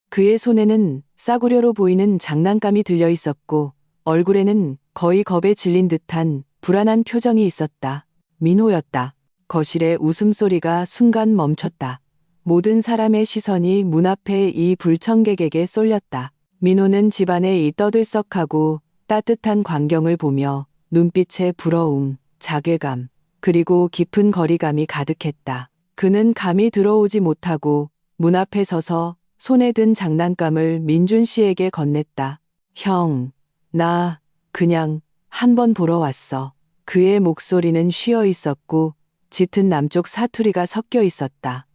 Speaker 1: 그의 손에는 싸구려로 보이는 장난감이 들려 있었고 얼굴에는 거의 겁에 질린 듯한 불안한 표정이 있었다. 민호였다. 거실의 웃음소리가 순간 멈췄다. 모든 사람의 시선이 문 앞에 이 불청객에게 쏠렸다. 민호는 집안에 이 떠들썩하고 따뜻한 광경을 보며 눈빛에 부러움, 자괴감, 그리고 깊은 거리감이 가득했다. 그는 감히 들어오지 못하고 문 앞에 서서 손에 든 장난감을 민준 씨에게 건넸다. 형, 나 그냥 한번 보러 왔어. 그의 목소리는 쉬어 있었고 짙은 남쪽 사투리가 섞여 있었다.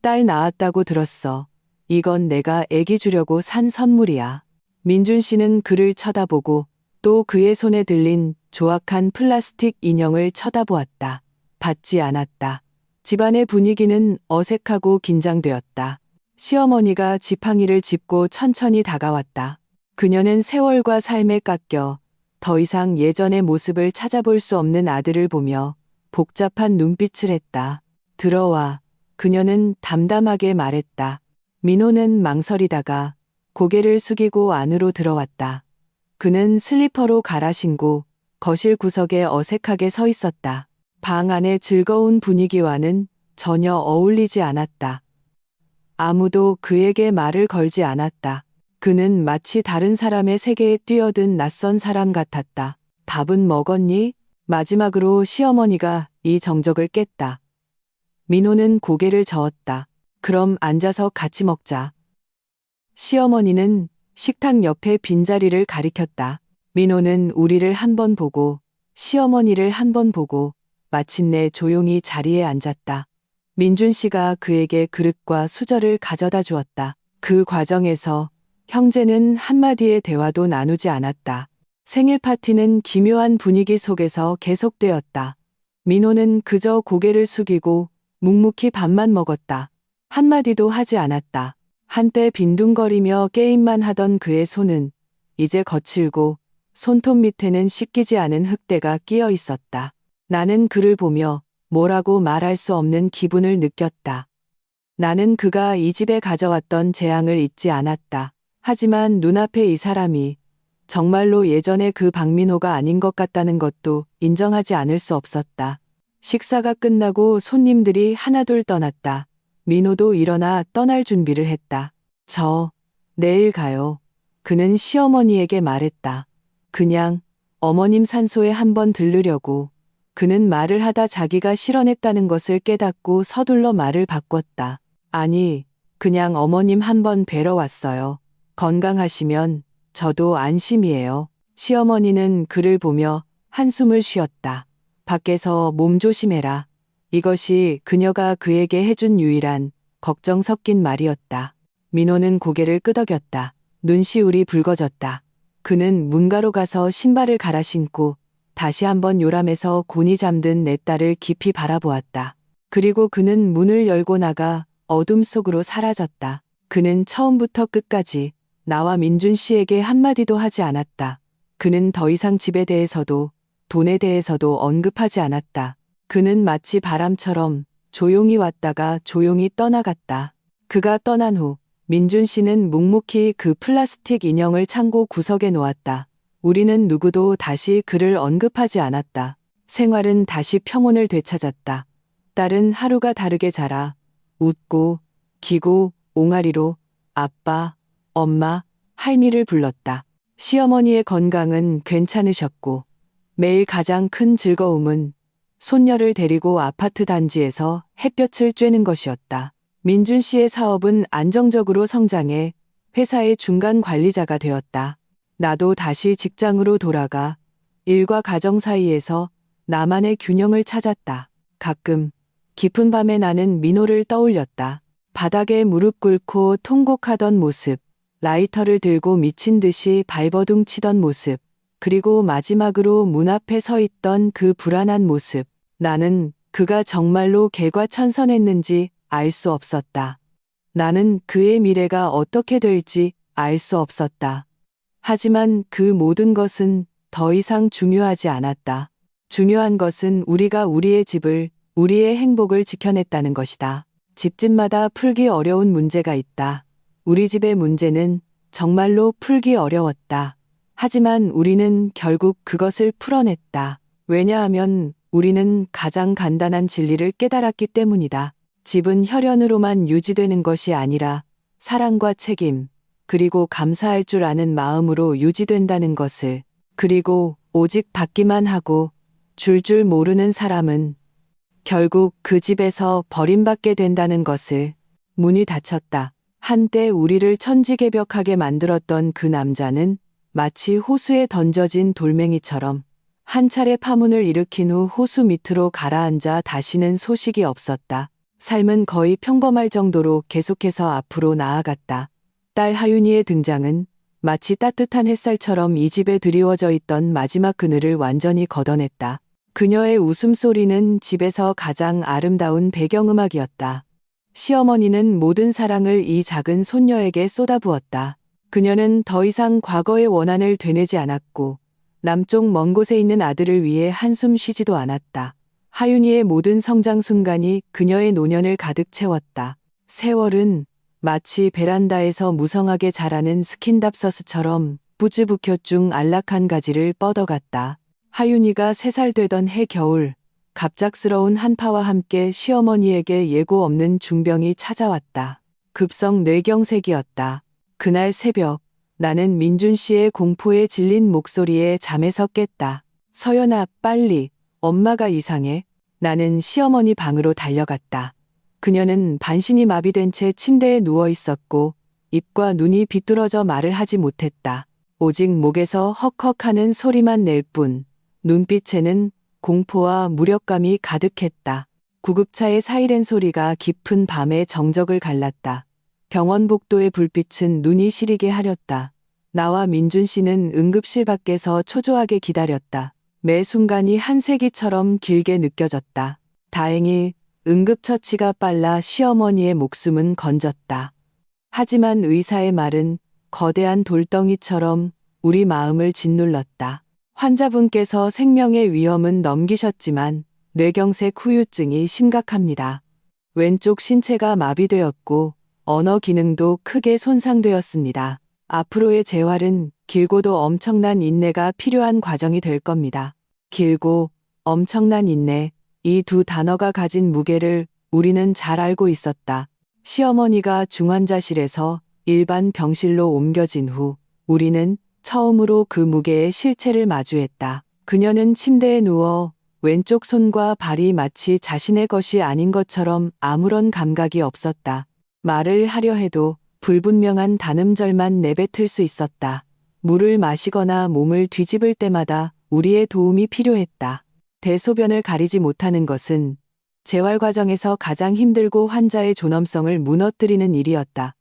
Speaker 1: 딸 낳았다고 들었어. 이건 내가 애기 주려고 산 선물이야. 민준 씨는 그를 쳐다보고 또 그의 손에 들린 조악한 플라스틱 인형을 쳐다보았다. 받지 않았다. 집안의 분위기는 어색하고 긴장되었다. 시어머니가 지팡이를 짚고 천천히 다가왔다. 그녀는 세월과 삶에 깎여 더 이상 예전의 모습을 찾아볼 수 없는 아들을 보며 복잡한 눈빛을 했다. 들어와. 그녀는 담담하게 말했다. 민호는 망설이다가 고개를 숙이고 안으로 들어왔다. 그는 슬리퍼로 갈아 신고 거실 구석에 어색하게 서 있었다. 방 안의 즐거운 분위기와는 전혀 어울리지 않았다. 아무도 그에게 말을 걸지 않았다. 그는 마치 다른 사람의 세계에 뛰어든 낯선 사람 같았다. 밥은 먹었니? 마지막으로 시어머니가 이 정적을 깼다. 민호는 고개를 저었다. 그럼 앉아서 같이 먹자. 시어머니는 식탁 옆에 빈자리를 가리켰다. 민호는 우리를 한 번 보고 시어머니를 한 번 보고 마침내 조용히 자리에 앉았다. 민준 씨가 그에게 그릇과 수저를 가져다 주었다. 그 과정에서 형제는 한마디의 대화도 나누지 않았다. 생일 파티는 기묘한 분위기 속에서 계속되었다. 민호는 그저 고개를 숙이고 묵묵히 밥만 먹었다. 한마디도 하지 않았다. 한때 빈둥거리며 게임만 하던 그의 손은 이제 거칠고 손톱 밑에는 씻기지 않은 흙대가 끼어 있었다. 나는 그를 보며 뭐라고 말할 수 없는 기분을 느꼈다. 나는 그가 이 집에 가져왔던 재앙을 잊지 않았다. 하지만 눈앞에 이 사람이 정말로 예전의 그 박민호가 아닌 것 같다는 것도 인정하지 않을 수 없었다. 식사가 끝나고 손님들이 하나둘 떠났다. 민호도 일어나 떠날 준비를 했다. 저 내일 가요. 그는 시어머니에게 말했다. 그냥 어머님 산소에 한번 들르려고. 그는 말을 하다 자기가 실언했다는 것을 깨닫고 서둘러 말을 바꿨다. 아니, 그냥 어머님 한번 뵈러 왔어요. 건강하시면 저도 안심이에요. 시어머니는 그를 보며 한숨을 쉬었다. 밖에서 몸 조심해라. 이것이 그녀가 그에게 해준 유일한 걱정 섞인 말이었다. 민호는 고개를 끄덕였다. 눈시울이 붉어졌다. 그는 문가로 가서 신발을 갈아 신고 다시 한번 요람해서 곤히 잠든 내 딸을 깊이 바라보았다. 그리고 그는 문을 열고 나가 어둠 속으로 사라졌다. 그는 처음부터 끝까지 나와 민준 씨에게 한마디도 하지 않았다. 그는 더 이상 집에 대해서도 돈에 대해서도 언급하지 않았다. 그는 마치 바람처럼 조용히 왔다가 조용히 떠나갔다. 그가 떠난 후 민준 씨는 묵묵히 그 플라스틱 인형을 창고 구석에 놓았다. 우리는 누구도 다시 그를 언급하지 않았다. 생활은 다시 평온을 되찾았다. 딸은 하루가 다르게 자라 웃고 기고 옹알이로 아빠, 엄마, 할미를 불렀다. 시어머니의 건강은 괜찮으셨고 매일 가장 큰 즐거움은 손녀를 데리고 아파트 단지에서 햇볕을 쬐는 것이었다. 민준 씨의 사업은 안정적으로 성장해 회사의 중간 관리자가 되었다. 나도 다시 직장으로 돌아가 일과 가정 사이에서 나만의 균형을 찾았다. 가끔 깊은 밤에 나는 민호를 떠올렸다. 바닥에 무릎 꿇고 통곡하던 모습, 라이터를 들고 미친 듯이 발버둥 치던 모습, 그리고 마지막으로 문 앞에 서 있던 그 불안한 모습. 나는 그가 정말로 개과천선했는지 알 수 없었다. 나는 그의 미래가 어떻게 될지 알 수 없었다. 하지만 그 모든 것은 더 이상 중요하지 않았다. 중요한 것은 우리가 우리의 집을, 우리의 행복을 지켜냈다는 것이다. 집집마다 풀기 어려운 문제가 있다. 우리 집의 문제는 정말로 풀기 어려웠다. 하지만 우리는 결국 그것을 풀어냈다. 왜냐하면 우리는 가장 간단한 진리를 깨달았기 때문이다. 집은 혈연으로만 유지되는 것이 아니라 사랑과 책임, 그리고 감사할 줄 아는 마음으로 유지된다는 것을. 그리고 오직 받기만 하고 줄 모르는 사람은 결국 그 집에서 버림받게 된다는 것을. 문이 닫혔다. 한때 우리를 천지개벽하게 만들었던 그 남자는 마치 호수에 던져진 돌멩이처럼 한 차례 파문을 일으킨 후 호수 밑으로 가라앉아 다시는 소식이 없었다. 삶은 거의 평범할 정도로 계속해서 앞으로 나아갔다. 딸 하윤이의 등장은 마치 따뜻한 햇살처럼 이 집에 드리워져 있던 마지막 그늘을 완전히 걷어냈다. 그녀의 웃음소리는 집에서 가장 아름다운 배경음악이었다. 시어머니는 모든 사랑을 이 작은 손녀에게 쏟아부었다. 그녀는 더 이상 과거의 원한을 되뇌지 않았고 남쪽 먼 곳에 있는 아들을 위해 한숨 쉬지도 않았다. 하윤이의 모든 성장 순간이 그녀의 노년을 가득 채웠다. 세월은 마치 베란다에서 무성하게 자라는 스킨답서스처럼 뿌즈부켰 안락한 가지를 뻗어갔다. 하윤이가 3살 되던 해 겨울, 갑작스러운 한파와 함께 시어머니에게 예고 없는 중병이 찾아왔다. 급성 뇌경색이었다. 그날 새벽, 나는 민준 씨의 공포에 질린 목소리에 잠에서 깼다. 서연아, 빨리. 엄마가 이상해. 나는 시어머니 방으로 달려갔다. 그녀는 반신이 마비된 채 침대에 누워 있었고 입과 눈이 비뚤어져 말을 하지 못했다. 오직 목에서 헉헉하는 소리만 낼 뿐. 눈빛에는 공포와 무력감이 가득했다. 구급차의 사이렌 소리가 깊은 밤의 정적을 갈랐다. 병원 복도의 불빛은 눈이 시리게 하렸다. 나와 민준 씨는 응급실 밖에서 초조하게 기다렸다. 매 순간이 한 세기처럼 길게 느껴졌다. 다행히 응급처치가 빨라 시어머니의 목숨은 건졌다. 하지만 의사의 말은 거대한 돌덩이처럼 우리 마음을 짓눌렀다. 환자분께서 생명의 위험은 넘기셨지만 뇌경색 후유증이 심각합니다. 왼쪽 신체가 마비되었고 언어 기능도 크게 손상되었습니다. 앞으로의 재활은 길고도 엄청난 인내가 필요한 과정이 될 겁니다. 길고 엄청난 인내, 이 두 단어가 가진 무게를 우리는 잘 알고 있었다. 시어머니가 중환자실에서 일반 병실로 옮겨진 후 우리는 처음으로 그 무게의 실체를 마주했다. 그녀는 침대에 누워 왼쪽 손과 발이 마치 자신의 것이 아닌 것처럼 아무런 감각이 없었다. 말을 하려 해도 불분명한 단음절만 내뱉을 수 있었다. 물을 마시거나 몸을 뒤집을 때마다 우리의 도움이 필요했다. 대소변을 가리지 못하는 것은 재활 과정에서 가장 힘들고 환자의 존엄성을 무너뜨리는 일이었다.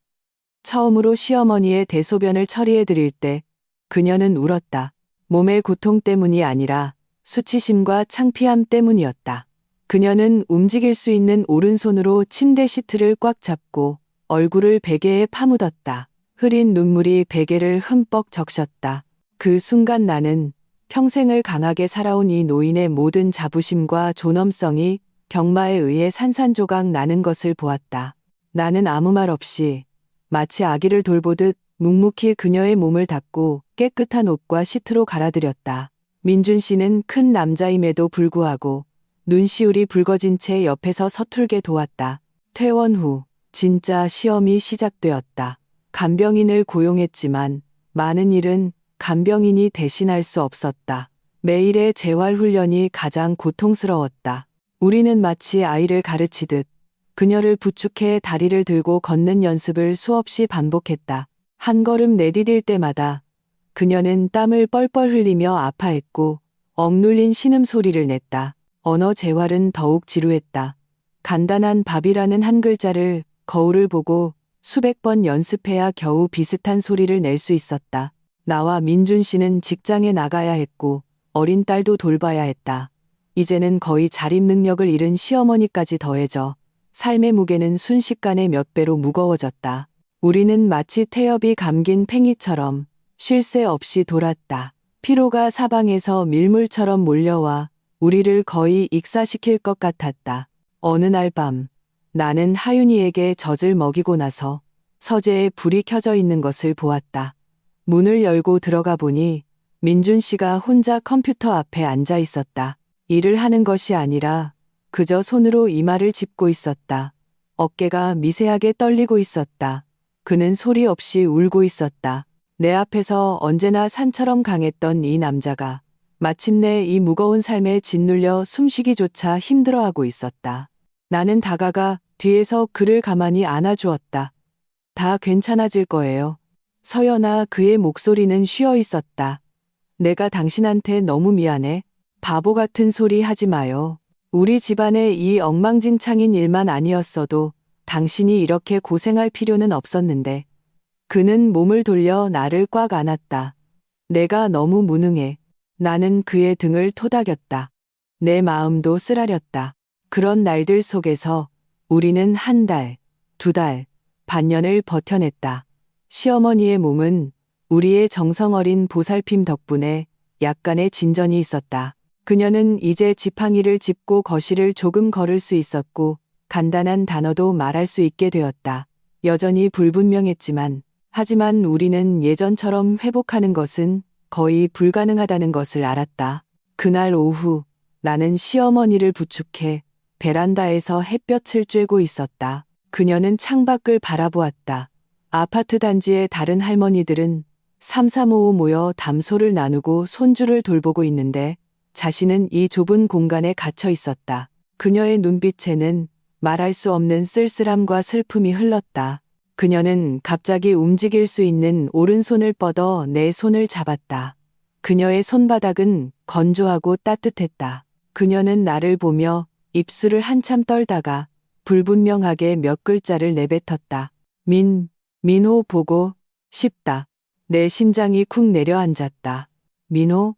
Speaker 1: 처음으로 시어머니의 대소변을 처리해 드릴 때 그녀는 울었다. 몸의 고통 때문이 아니라 수치심과 창피함 때문이었다. 그녀는 움직일 수 있는 오른손으로 침대 시트를 꽉 잡고 얼굴을 베개에 파묻었다. 흐린 눈물이 베개를 흠뻑 적셨다. 그 순간 나는 평생을 강하게 살아온 이 노인의 모든 자부심과 존엄성이 병마에 의해 산산조각 나는 것을 보았다. 나는 아무 말 없이 마치 아기를 돌보듯 묵묵히 그녀의 몸을 닦고 깨끗한 옷과 시트로 갈아들였다. 민준 씨는 큰 남자임에도 불구하고 눈시울이 붉어진 채 옆에서 서툴게 도왔다. 퇴원 후 진짜 시험이 시작되었다. 간병인을 고용했지만 많은 일은 간병인이 대신할 수 없었다. 매일의 재활 훈련이 가장 고통스러웠다. 우리는 마치 아이를 가르치듯 그녀를 부축해 다리를 들고 걷는 연습을 수없이 반복했다. 한 걸음 내디딜 때마다 그녀는 땀을 뻘뻘 흘리며 아파했고 억눌린 신음소리를 냈다. 언어 재활은 더욱 지루했다. 간단한 밥이라는 한 글자를 거울을 보고 수백 번 연습해야 겨우 비슷한 소리를 낼 수 있었다. 나와 민준 씨는 직장에 나가야 했고 어린 딸도 돌봐야 했다. 이제는 거의 자립 능력을 잃은 시어머니까지 더해져 삶의 무게는 순식간에 몇 배로 무거워졌다. 우리는 마치 태엽이 감긴 팽이처럼 쉴 새 없이 돌았다. 피로가 사방에서 밀물처럼 몰려와 우리를 거의 익사시킬 것 같았다. 어느 날 밤 나는 하윤이에게 젖을 먹이고 나서 서재에 불이 켜져 있는 것을 보았다. 문을 열고 들어가 보니 민준 씨가 혼자 컴퓨터 앞에 앉아 있었다. 일을 하는 것이 아니라 그저 손으로 이마를 짚고 있었다. 어깨가 미세하게 떨리고 있었다. 그는 소리 없이 울고 있었다. 내 앞에서 언제나 산처럼 강했던 이 남자가 마침내 이 무거운 삶에 짓눌려 숨쉬기조차 힘들어하고 있었다. 나는 다가가 뒤에서 그를 가만히 안아주었다. 다 괜찮아질 거예요. 서연아, 그의 목소리는 쉬어 있었다. 내가 당신한테 너무 미안해. 바보 같은 소리 하지 마요. 우리 집안의 이 엉망진창인 일만 아니었어도 당신이 이렇게 고생할 필요는 없었는데. 그는 몸을 돌려 나를 꽉 안았다. 내가 너무 무능해. 나는 그의 등을 토닥였다. 내 마음도 쓰라렸다. 그런 날들 속에서 우리는 한 달, 두 달, 반년을 버텨냈다. 시어머니의 몸은 우리의 정성어린 보살핌 덕분에 약간의 진전이 있었다. 그녀는 이제 지팡이를 짚고 거실을 조금 걸을 수 있었고 간단한 단어도 말할 수 있게 되었다. 여전히 불분명했지만 하지만 우리는 예전처럼 회복하는 것은 거의 불가능하다는 것을 알았다. 그날 오후 나는 시어머니를 부축해 베란다에서 햇볕을 쬐고 있었다. 그녀는 창밖을 바라보았다. 아파트 단지의 다른 할머니들은 삼삼오오 모여 담소를 나누고 손주를 돌보고 있는데 자신은 이 좁은 공간에 갇혀 있었다. 그녀의 눈빛에는 말할 수 없는 쓸쓸함과 슬픔이 흘렀다. 그녀는 갑자기 움직일 수 있는 오른손을 뻗어 내 손을 잡았다. 그녀의 손바닥은 건조하고 따뜻했다. 그녀는 나를 보며 입술을 한참 떨다가 불분명하게 몇 글자를 내뱉었다. 민호 보고 싶다. 내 심장이 쿵 내려앉았다. 민호?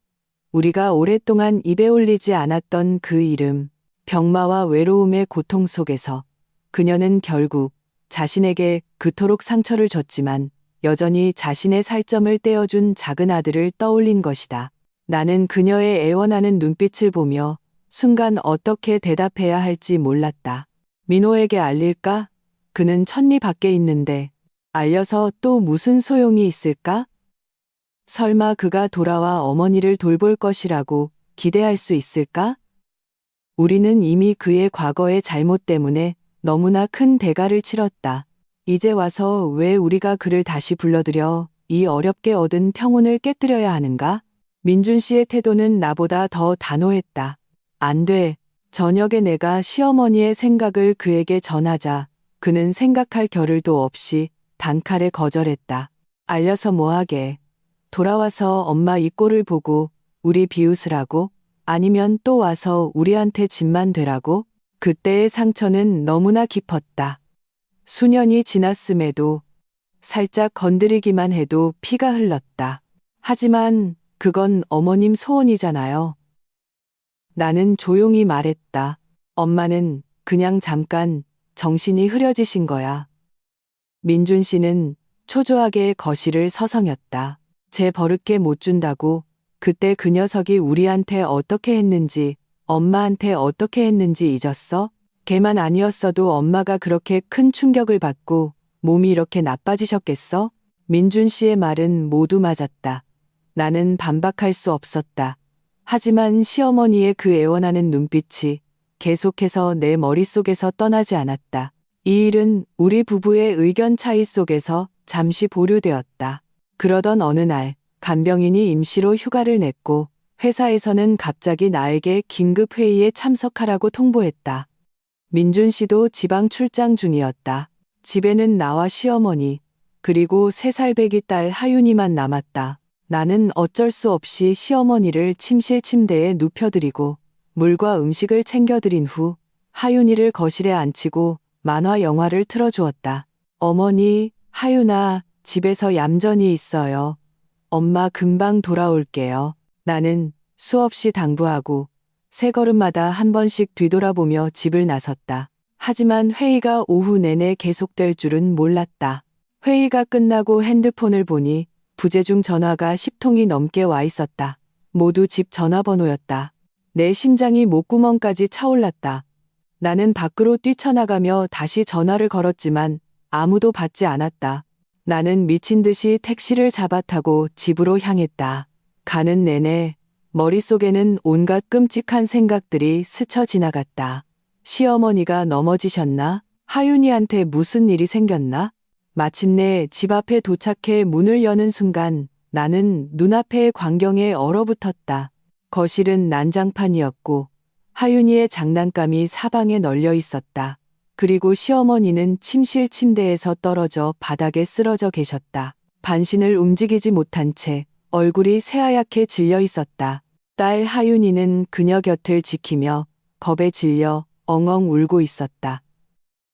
Speaker 1: 우리가 오랫동안 입에 올리지 않았던 그 이름. 병마와 외로움의 고통 속에서 그녀는 결국 자신에게 그토록 상처를 줬지만 여전히 자신의 살점을 떼어준 작은 아들을 떠올린 것이다. 나는 그녀의 애원하는 눈빛을 보며 순간 어떻게 대답해야 할지 몰랐다. 민호에게 알릴까? 그는 천리 밖에 있는데 알려서 또 무슨 소용이 있을까? 설마 그가 돌아와 어머니를 돌볼 것이라고 기대할 수 있을까? 우리는 이미 그의 과거의 잘못 때문에 너무나 큰 대가를 치렀다. 이제 와서 왜 우리가 그를 다시 불러들여 이 어렵게 얻은 평온을 깨뜨려야 하는가? 민준 씨의 태도는 나보다 더 단호했다. 안 돼. 저녁에 내가 시어머니의 생각을 그에게 전하자 그는 생각할 겨를도 없이 단칼에 거절했다. 알려서 뭐하게. 돌아와서 엄마 이 꼴을 보고 우리 비웃으라고? 아니면 또 와서 우리한테 짐만 되라고? 그때의 상처는 너무나 깊었다. 수년이 지났음에도 살짝 건드리기만 해도 피가 흘렀다. 하지만 그건 어머님 소원이잖아요. 나는 조용히 말했다. 엄마는 그냥 잠깐 정신이 흐려지신 거야. 민준 씨는 초조하게 거실을 서성였다. 제 버릇게 못 준다고 그때 그 녀석이 우리한테 어떻게 했는지 엄마한테 어떻게 했는지 잊었어? 걔만 아니었어도 엄마가 그렇게 큰 충격을 받고 몸이 이렇게 나빠지셨겠어? 민준 씨의 말은 모두 맞았다. 나는 반박할 수 없었다. 하지만 시어머니의 그 애원하는 눈빛이 계속해서 내 머릿속에서 떠나지 않았다. 이 일은 우리 부부의 의견 차이 속에서 잠시 보류되었다. 그러던 어느 날 간병인이 임시로 휴가를 냈고 회사에서는 갑자기 나에게 긴급 회의에 참석하라고 통보했다. 민준 씨도 지방 출장 중이었다. 집에는 나와 시어머니, 그리고 3살 배기 딸 하윤이만 남았다. 나는 어쩔 수 없이 시어머니를 침실 침대에 눕혀드리고 물과 음식을 챙겨드린 후 하윤이를 거실에 앉히고 만화 영화를 틀어주었다. 어머니, 하윤아, 집에서 얌전히 있어요. 엄마 금방 돌아올게요. 나는 수없이 당부하고 세 걸음마다 한 번씩 뒤돌아보며 집을 나섰다. 하지만 회의가 오후 내내 계속될 줄은 몰랐다. 회의가 끝나고 핸드폰을 보니 부재중 전화가 10통이 넘게 와 있었다. 모두 집 전화번호였다. 내 심장이 목구멍까지 차올랐다. 나는 밖으로 뛰쳐나가며 다시 전화를 걸었지만 아무도 받지 않았다. 나는 미친 듯이 택시를 잡아 타고 집으로 향했다. 가는 내내 머릿속에는 온갖 끔찍한 생각들이 스쳐 지나갔다. 시어머니가 넘어지셨나? 하윤이한테 무슨 일이 생겼나? 마침내 집 앞에 도착해 문을 여는 순간 나는 눈앞의 광경에 얼어붙었다. 거실은 난장판이었고 하윤이의 장난감이 사방에 널려 있었다. 그리고 시어머니는 침실 침대에서 떨어져 바닥에 쓰러져 계셨다. 반신을 움직이지 못한 채 얼굴이 새하얗게 질려 있었다. 딸 하윤이는 그녀 곁을 지키며 겁에 질려 엉엉 울고 있었다.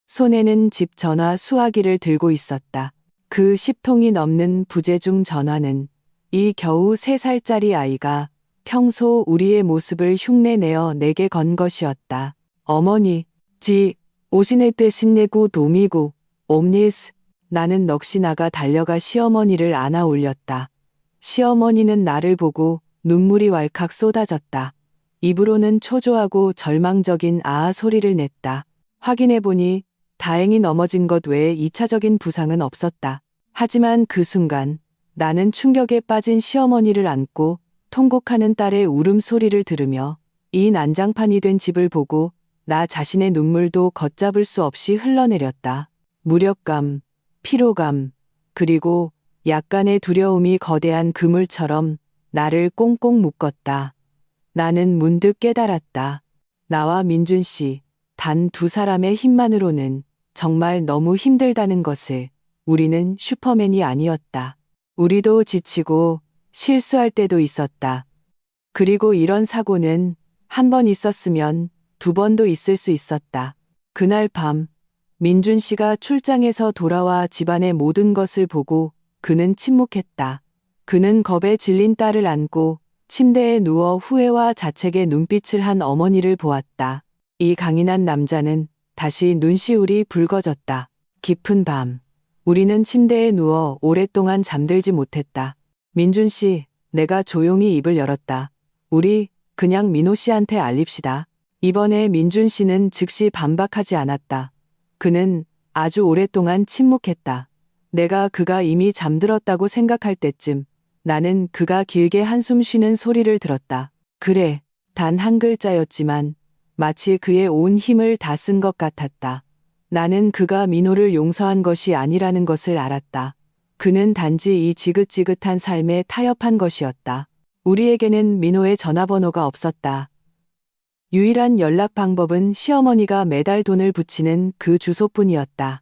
Speaker 1: 손에는 집 전화 수화기를 들고 있었다. 그 10통이 넘는 부재중 전화는 이 겨우 3살짜리 아이가 평소 우리의 모습을 흉내내어 내게 건 것이었다. 어머니, 오시네 때 신내고 도미고, 옴니스. 나는 넋이 나가 달려가 시어머니를 안아 올렸다. 시어머니는 나를 보고 눈물이 왈칵 쏟아졌다. 입으로는 초조하고 절망적인 아아 소리를 냈다. 확인해보니 다행히 넘어진 것 외에 2차적인 부상은 없었다. 하지만 그 순간 나는 충격에 빠진 시어머니를 안고 통곡하는 딸의 울음소리를 들으며 이 난장판이 된 집을 보고 나 자신의 눈물도 걷잡을 수 없이 흘러내렸다. 무력감, 피로감, 그리고 약간의 두려움이 거대한 그물처럼 나를 꽁꽁 묶었다. 나는 문득 깨달았다. 나와 민준 씨, 단 2사람의 힘만으로는 정말 너무 힘들다는 것을. 우리는 슈퍼맨이 아니었다. 우리도 지치고 실수할 때도 있었다. 그리고 이런 사고는 한 번 있었으면 2번도 있을 수 있었다. 그날 밤 민준 씨가 출장에서 돌아와 집안의 모든 것을 보고 그는 침묵했다. 그는 겁에 질린 딸을 안고 침대에 누워 후회와 자책의 눈빛을 한 어머니를 보았다. 이 강인한 남자는 다시 눈시울이 붉어졌다. 깊은 밤, 우리는 침대에 누워 오랫동안 잠들지 못했다. 민준 씨, 내가 조용히 입을 열었다. 우리 그냥 민호 씨한테 알립시다. 이번에 민준 씨는 즉시 반박하지 않았다. 그는 아주 오랫동안 침묵했다. 내가 그가 이미 잠들었다고 생각할 때쯤 나는 그가 길게 한숨 쉬는 소리를 들었다. 그래, 단 한 글자였지만 마치 그의 온 힘을 다 쓴 것 같았다. 나는 그가 민호를 용서한 것이 아니라는 것을 알았다. 그는 단지 이 지긋지긋한 삶에 타협한 것이었다. 우리에게는 민호의 전화번호가 없었다. 유일한 연락 방법은 시어머니가 매달 돈을 붙이는 그 주소뿐이었다.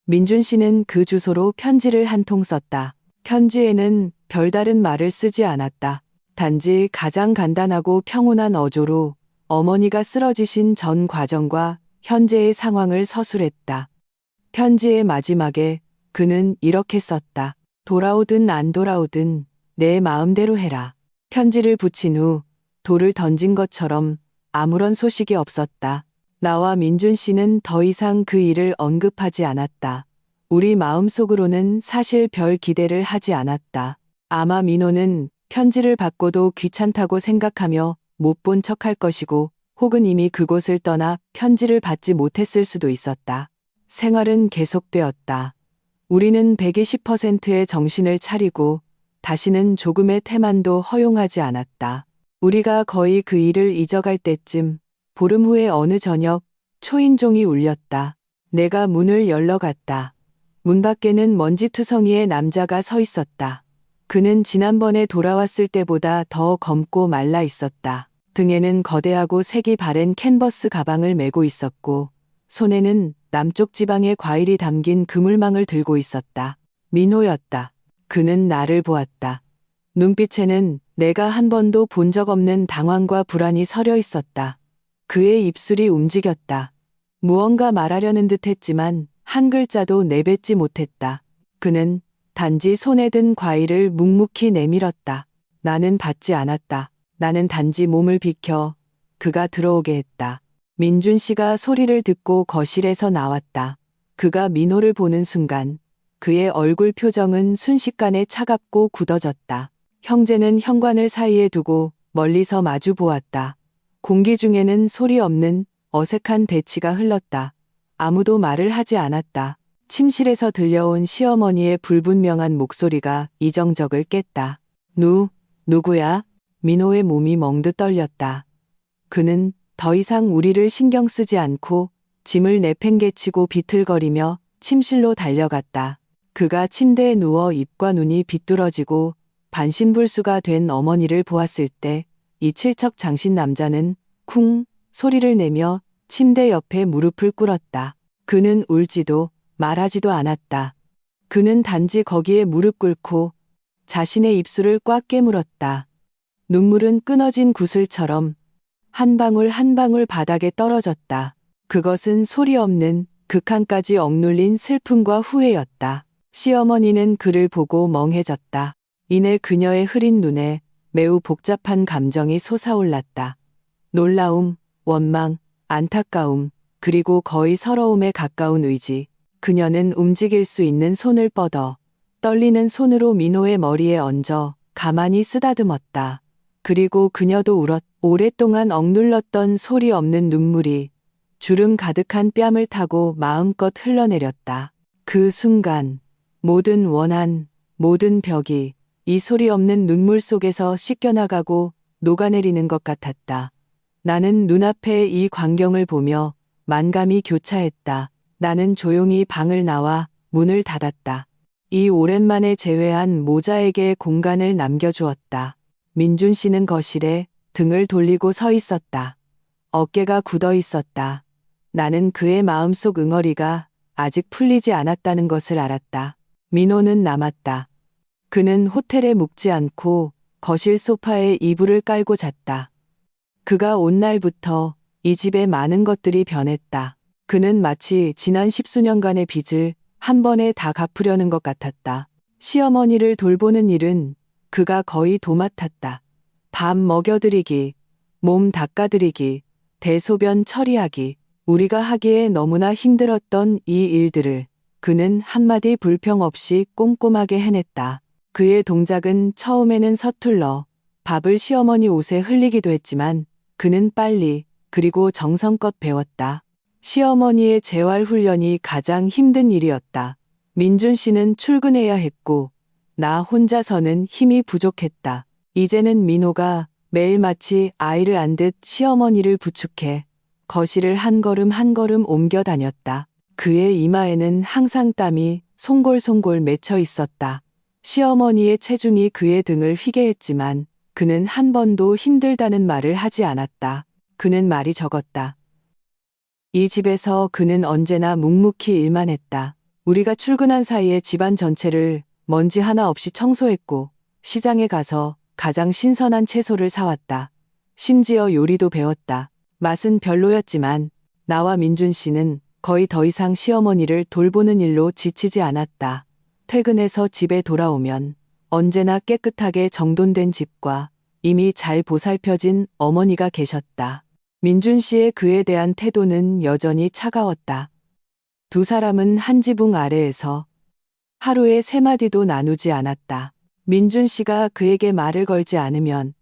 Speaker 1: 민준 씨는 그 주소로 편지를 한 통 썼다. 편지에는 별다른 말을 쓰지 않았다. 단지 가장 간단하고 평온한 어조로 어머니가 쓰러지신 전 과정과 현재의 상황을 서술했다. 편지의 마지막에 그는 이렇게 썼다. 돌아오든 안 돌아오든 내 마음대로 해라. 편지를 붙인 후 돌을 던진 것처럼 아무런 소식이 없었다. 나와 민준 씨는 더 이상 그 일을 언급하지 않았다. 우리 마음속으로는 사실 별 기대를 하지 않았다. 아마 민호는 편지를 받고도 귀찮다고 생각하며 못 본 척할 것이고 혹은 이미 그곳을 떠나 편지를 받지 못했을 수도 있었다. 생활은 계속되었다. 우리는 120%의 정신을 차리고 다시는 조금의 태만도 허용하지 않았다. 우리가 거의 그 일을 잊어갈 때쯤 보름 후의 어느 저녁 초인종이 울렸다. 내가 문을 열러 갔다. 문 밖에는 먼지투성이의 남자가 서 있었다. 그는 지난번에 돌아왔을 때보다 더 검고 말라 있었다. 등에는 거대하고 색이 바랜 캔버스 가방을 메고 있었고 손에는 남쪽 지방의 과일이 담긴 그물망을 들고 있었다. 민호였다. 그는 나를 보았다. 눈빛에는 내가 한 번도 본 적 없는 당황과 불안이 서려 있었다. 그의 입술이 움직였다. 무언가 말하려는 듯 했지만 한 글자도 내뱉지 못했다. 그는 단지 손에 든 과일을 묵묵히 내밀었다. 나는 받지 않았다. 나는 단지 몸을 비켜 그가 들어오게 했다. 민준 씨가 소리를 듣고 거실에서 나왔다. 그가 민호를 보는 순간 그의 얼굴 표정은 순식간에 차갑고 굳어졌다. 형제는 현관을 사이에 두고 멀리서 마주 보았다. 공기 중에는 소리 없는 어색한 대치가 흘렀다. 아무도 말을 하지 않았다. 침실에서 들려온 시어머니의 불분명한 목소리가 이정적을 깼다. 누구야? 민호의 몸이 멍듯 떨렸다. 그는 더 이상 우리를 신경 쓰지 않고 짐을 내팽개치고 비틀거리며 침실로 달려갔다. 그가 침대에 누워 입과 눈이 비뚤어지고 반신불수가 된 어머니를 보았을 때 이 칠척 장신 남자는 쿵 소리를 내며 침대 옆에 무릎을 꿇었다. 그는 울지도 말하지도 않았다. 그는 단지 거기에 무릎 꿇고 자신의 입술을 꽉 깨물었다. 눈물은 끊어진 구슬처럼 한 방울 한 방울 바닥에 떨어졌다. 그것은 소리 없는 극한까지 억눌린 슬픔과 후회였다. 시어머니는 그를 보고 멍해졌다. 이내 그녀의 흐린 눈에 매우 복잡한 감정이 솟아올랐다. 놀라움, 원망, 안타까움, 그리고 거의 서러움에 가까운 의지. 그녀는 움직일 수 있는 손을 뻗어 떨리는 손으로 민호의 머리에 얹어 가만히 쓰다듬었다. 그리고 그녀도 오랫동안 억눌렀던 소리 없는 눈물이 주름 가득한 뺨을 타고 마음껏 흘러내렸다. 그 순간 모든 원한, 모든 벽이 이 소리 없는 눈물 속에서 씻겨나가고 녹아내리는 것 같았다. 나는 눈앞의 이 광경을 보며 만감이 교차했다. 나는 조용히 방을 나와 문을 닫았다. 이 오랜만에 재회한 모자에게 공간을 남겨주었다. 민준 씨는 거실에 등을 돌리고 서 있었다. 어깨가 굳어 있었다. 나는 그의 마음속 응어리가 아직 풀리지 않았다는 것을 알았다. 민호는 남았다. 그는 호텔에 묵지 않고 거실 소파에 이불을 깔고 잤다. 그가 온 날부터 이 집에 많은 것들이 변했다. 그는 마치 지난 10수년간의 빚을 한 번에 다 갚으려는 것 같았다. 시어머니를 돌보는 일은 그가 거의 도맡았다. 밥 먹여드리기, 몸 닦아드리기, 대소변 처리하기, 우리가 하기에 너무나 힘들었던 이 일들을 그는 한마디 불평 없이 꼼꼼하게 해냈다. 그의 동작은 처음에는 서툴러 밥을 시어머니 옷에 흘리기도 했지만 그는 빨리 그리고 정성껏 배웠다. 시어머니의 재활 훈련이 가장 힘든 일이었다. 민준 씨는 출근해야 했고 나 혼자서는 힘이 부족했다. 이제는 민호가 매일 마치 아이를 안듯 시어머니를 부축해 거실을 한 걸음 한 걸음 옮겨 다녔다. 그의 이마에는 항상 땀이 송골송골 맺혀 있었다. 시어머니의 체중이 그의 등을 휘게 했지만 그는 한 번도 힘들다는 말을 하지 않았다. 그는 말이 적었다. 이 집에서 그는 언제나 묵묵히 일만 했다. 우리가 출근한 사이에 집안 전체를 먼지 하나 없이 청소했고 시장에 가서 가장 신선한 채소를 사왔다. 심지어 요리도 배웠다. 맛은 별로였지만 나와 민준 씨는 거의 더 이상 시어머니를 돌보는 일로 지치지 않았다. 퇴근해서 집에 돌아오면 언제나 깨끗하게 정돈된 집과 이미 잘 보살펴진 어머니가 계셨다. 민준 씨의 그에 대한 태도는 여전히 차가웠다. 두 사람은 한 지붕 아래에서 하루에 3마디도 나누지 않았다. 민준 씨가 그에게 말을 걸지 않으면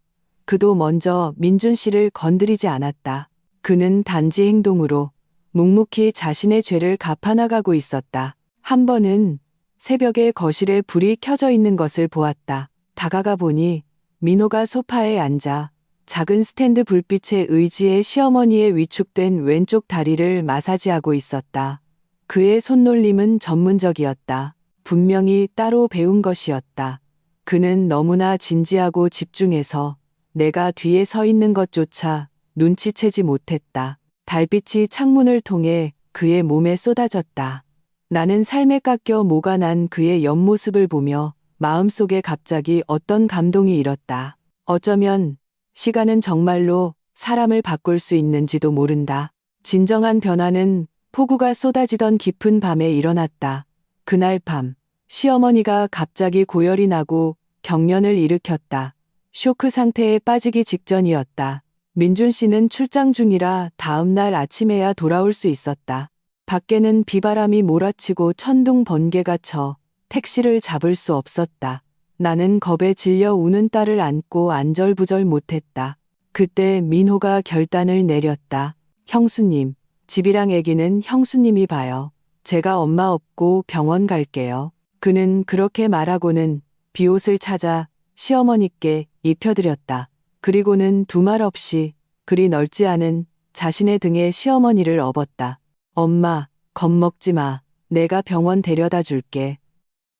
Speaker 1: 그도 먼저 민준 씨를 건드리지 않았다. 그는 단지 행동으로 묵묵히 자신의 죄를 갚아나가고 있었다. 한 번은 새벽에 거실에 불이 켜져 있는 것을 보았다. 다가가 보니 민호가 소파에 앉아 작은 스탠드 불빛에 의지해 시어머니의 위축된 왼쪽 다리를 마사지하고 있었다. 그의 손놀림은 전문적이었다. 분명히 따로 배운 것이었다. 그는 너무나 진지하고 집중해서 내가 뒤에 서 있는 것조차 눈치채지 못했다. 달빛이 창문을 통해 그의 몸에 쏟아졌다. 나는 삶에 깎여 모가 난 그의 옆모습을 보며 마음속에 갑자기 어떤 감동이 일었다. 어쩌면 시간은 정말로 사람을 바꿀 수 있는지도 모른다. 진정한 변화는 폭우가 쏟아지던 깊은 밤에 일어났다. 그날 밤, 시어머니가 갑자기 고열이 나고 경련을 일으켰다. 쇼크 상태에 빠지기 직전이었다. 민준 씨는 출장 중이라 다음 날 아침에야 돌아올 수 있었다. 밖에는 비바람이 몰아치고 천둥 번개가 쳐 택시를 잡을 수 없었다. 나는 겁에 질려 우는 딸을 안고 안절부절 못했다. 그때 민호가 결단을 내렸다. 형수님, 집이랑 애기는 형수님이 봐요. 제가 엄마 업고 병원 갈게요. 그는 그렇게 말하고는 비옷을 찾아 시어머니께 입혀드렸다. 그리고는 두말 없이 그리 넓지 않은 자신의 등에 시어머니를 업었다. 엄마, 겁먹지 마. 내가 병원 데려다 줄게.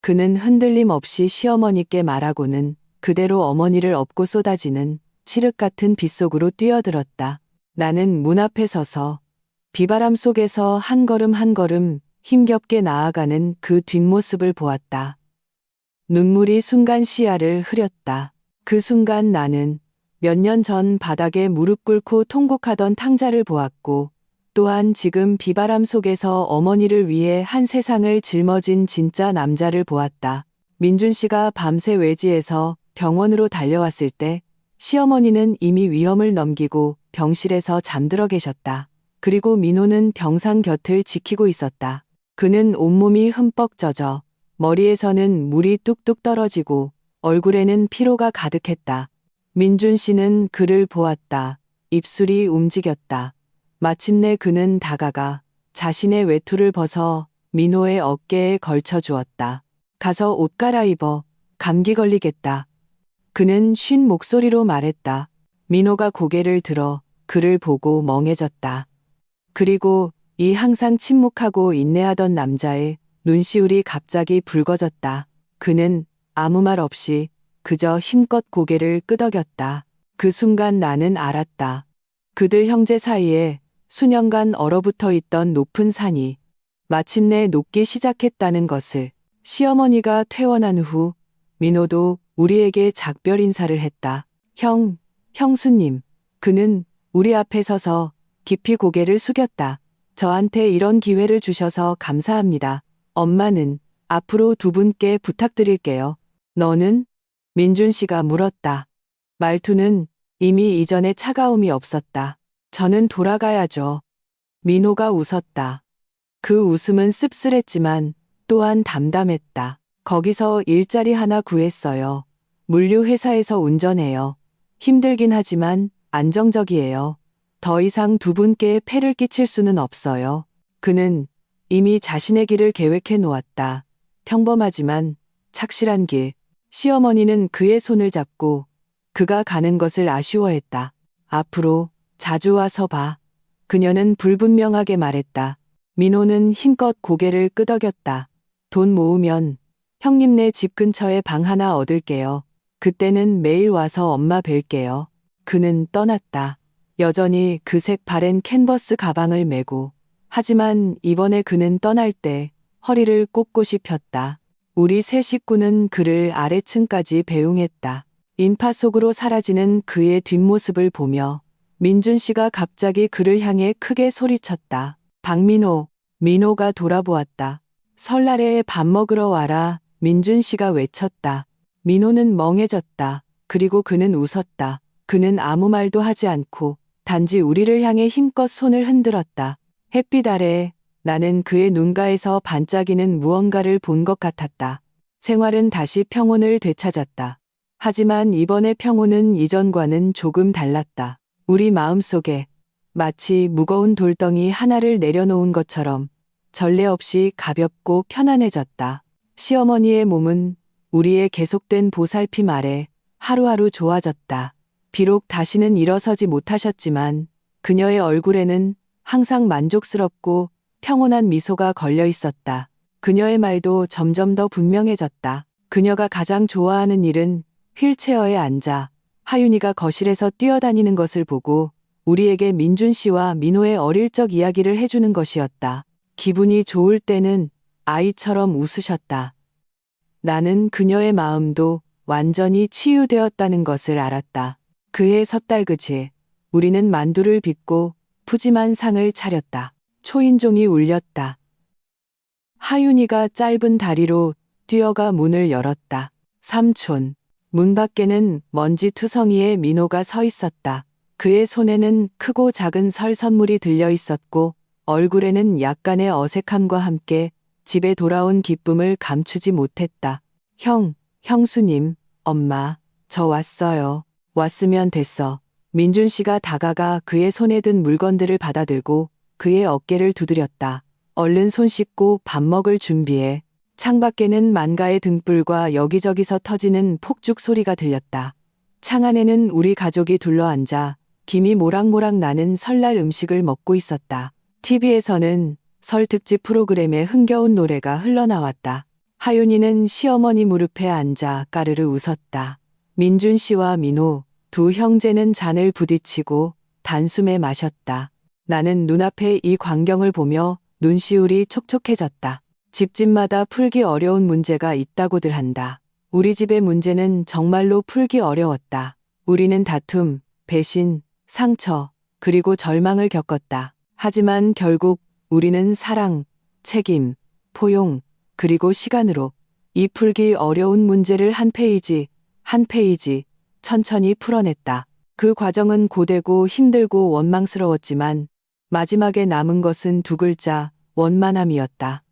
Speaker 1: 그는 흔들림 없이 시어머니께 말하고는 그대로 어머니를 업고 쏟아지는 칠흑 같은 빗속으로 뛰어들었다. 나는 문 앞에 서서 비바람 속에서 한 걸음 한 걸음 힘겹게 나아가는 그 뒷모습을 보았다. 눈물이 순간 시야를 흐렸다. 그 순간 나는 몇 년 전 바닥에 무릎 꿇고 통곡하던 탕자를 보았고 또한 지금 비바람 속에서 어머니를 위해 한 세상을 짊어진 진짜 남자를 보았다. 민준 씨가 밤새 외지에서 병원으로 달려왔을 때 시어머니는 이미 위험을 넘기고 병실에서 잠들어 계셨다. 그리고 민호는 병상 곁을 지키고 있었다. 그는 온몸이 흠뻑 젖어 머리에서는 물이 뚝뚝 떨어지고 얼굴에는 피로가 가득했다. 민준 씨는 그를 보았다. 입술이 움직였다. 마침내 그는 다가가 자신의 외투를 벗어 민호의 어깨에 걸쳐 주었다. 가서 옷 갈아입어. 감기 걸리겠다. 그는 쉰 목소리로 말했다. 민호가 고개를 들어 그를 보고 멍해졌다. 그리고 이 항상 침묵하고 인내하던 남자의 눈시울이 갑자기 붉어졌다. 그는 아무 말 없이 그저 힘껏 고개를 끄덕였다. 그 순간 나는 알았다. 그들 형제 사이에 수년간 얼어붙어 있던 높은 산이 마침내 녹기 시작했다는 것을. 시어머니가 퇴원한 후 민호도 우리에게 작별 인사를 했다. 형수님. 그는 우리 앞에 서서 깊이 고개를 숙였다. 저한테 이런 기회를 주셔서 감사합니다. 엄마는 앞으로 두 분께 부탁드릴게요. 너는? 민준 씨가 물었다. 말투는 이미 이전의 차가움이 없었다. 저는 돌아가야죠. 민호가 웃었다. 그 웃음은 씁쓸했지만 또한 담담했다. 거기서 일자리 하나 구했어요. 물류회사에서 운전해요. 힘들긴 하지만 안정적이에요. 더 이상 두 분께 폐를 끼칠 수는 없어요. 그는 이미 자신의 길을 계획해 놓았다. 평범하지만 착실한 길. 시어머니는 그의 손을 잡고 그가 가는 것을 아쉬워했다. 앞으로 자주 와서 봐. 그녀는 불분명하게 말했다. 민호는 힘껏 고개를 끄덕였다. 돈 모으면 형님네 집 근처에 방 하나 얻을게요. 그때는 매일 와서 엄마 뵐게요. 그는 떠났다. 여전히 그색 바랜 캔버스 가방을 메고. 하지만 이번에 그는 떠날 때 허리를 꼿꼿이 폈다. 우리 세 식구는 그를 아래층까지 배웅했다. 인파 속으로 사라지는 그의 뒷모습을 보며 민준 씨가 갑자기 그를 향해 크게 소리쳤다. 박민호. 민호가 돌아보았다. 설날에 밥 먹으러 와라. 민준 씨가 외쳤다. 민호는 멍해졌다. 그리고 그는 웃었다. 그는 아무 말도 하지 않고 단지 우리를 향해 힘껏 손을 흔들었다. 햇빛 아래 나는 그의 눈가에서 반짝이는 무언가를 본 것 같았다. 생활은 다시 평온을 되찾았다. 하지만 이번의 평온은 이전과는 조금 달랐다. 우리 마음속에 마치 무거운 돌덩이 하나를 내려놓은 것처럼 전례 없이 가볍고 편안해졌다. 시어머니의 몸은 우리의 계속된 보살핌 아래 하루하루 좋아졌다. 비록 다시는 일어서지 못하셨지만 그녀의 얼굴에는 항상 만족스럽고 평온한 미소가 걸려 있었다. 그녀의 말도 점점 더 분명해졌다. 그녀가 가장 좋아하는 일은 휠체어에 앉아 하윤이가 거실에서 뛰어다니는 것을 보고 우리에게 민준 씨와 민호의 어릴 적 이야기를 해주는 것이었다. 기분이 좋을 때는 아이처럼 웃으셨다. 나는 그녀의 마음도 완전히 치유되었다는 것을 알았다. 그해 섣달그제 우리는 만두를 빚고 푸짐한 상을 차렸다. 초인종이 울렸다. 하윤이가 짧은 다리로 뛰어가 문을 열었다. 삼촌. 문 밖에는 먼지투성이의 민호가 서 있었다. 그의 손에는 크고 작은 설 선물이 들려 있었고 얼굴에는 약간의 어색함과 함께 집에 돌아온 기쁨을 감추지 못했다. 형수님, 엄마, 저 왔어요. 왔으면 됐어. 민준 씨가 다가가 그의 손에 든 물건들을 받아들고 그의 어깨를 두드렸다. 얼른 손 씻고 밥 먹을 준비해. 창밖에는 만가의 등불과 여기저기서 터지는 폭죽 소리가 들렸다. 창 안에는 우리 가족이 둘러앉아 김이 모락모락 나는 설날 음식을 먹고 있었다. TV에서는 설 특집 프로그램에 흥겨운 노래가 흘러나왔다. 하윤이는 시어머니 무릎에 앉아 까르르 웃었다. 민준 씨와 민호, 두 형제는 잔을 부딪히고 단숨에 마셨다. 나는 눈앞에 이 광경을 보며 눈시울이 촉촉해졌다. 집집마다 풀기 어려운 문제가 있다고들 한다. 우리 집의 문제는 정말로 풀기 어려웠다. 우리는 다툼, 배신, 상처, 그리고 절망을 겪었다. 하지만 결국 우리는 사랑, 책임, 포용, 그리고 시간으로 이 풀기 어려운 문제를 한 페이지, 한 페이지 천천히 풀어냈다. 그 과정은 고되고 힘들고 원망스러웠지만 마지막에 남은 것은 두 글자, 원만함이었다.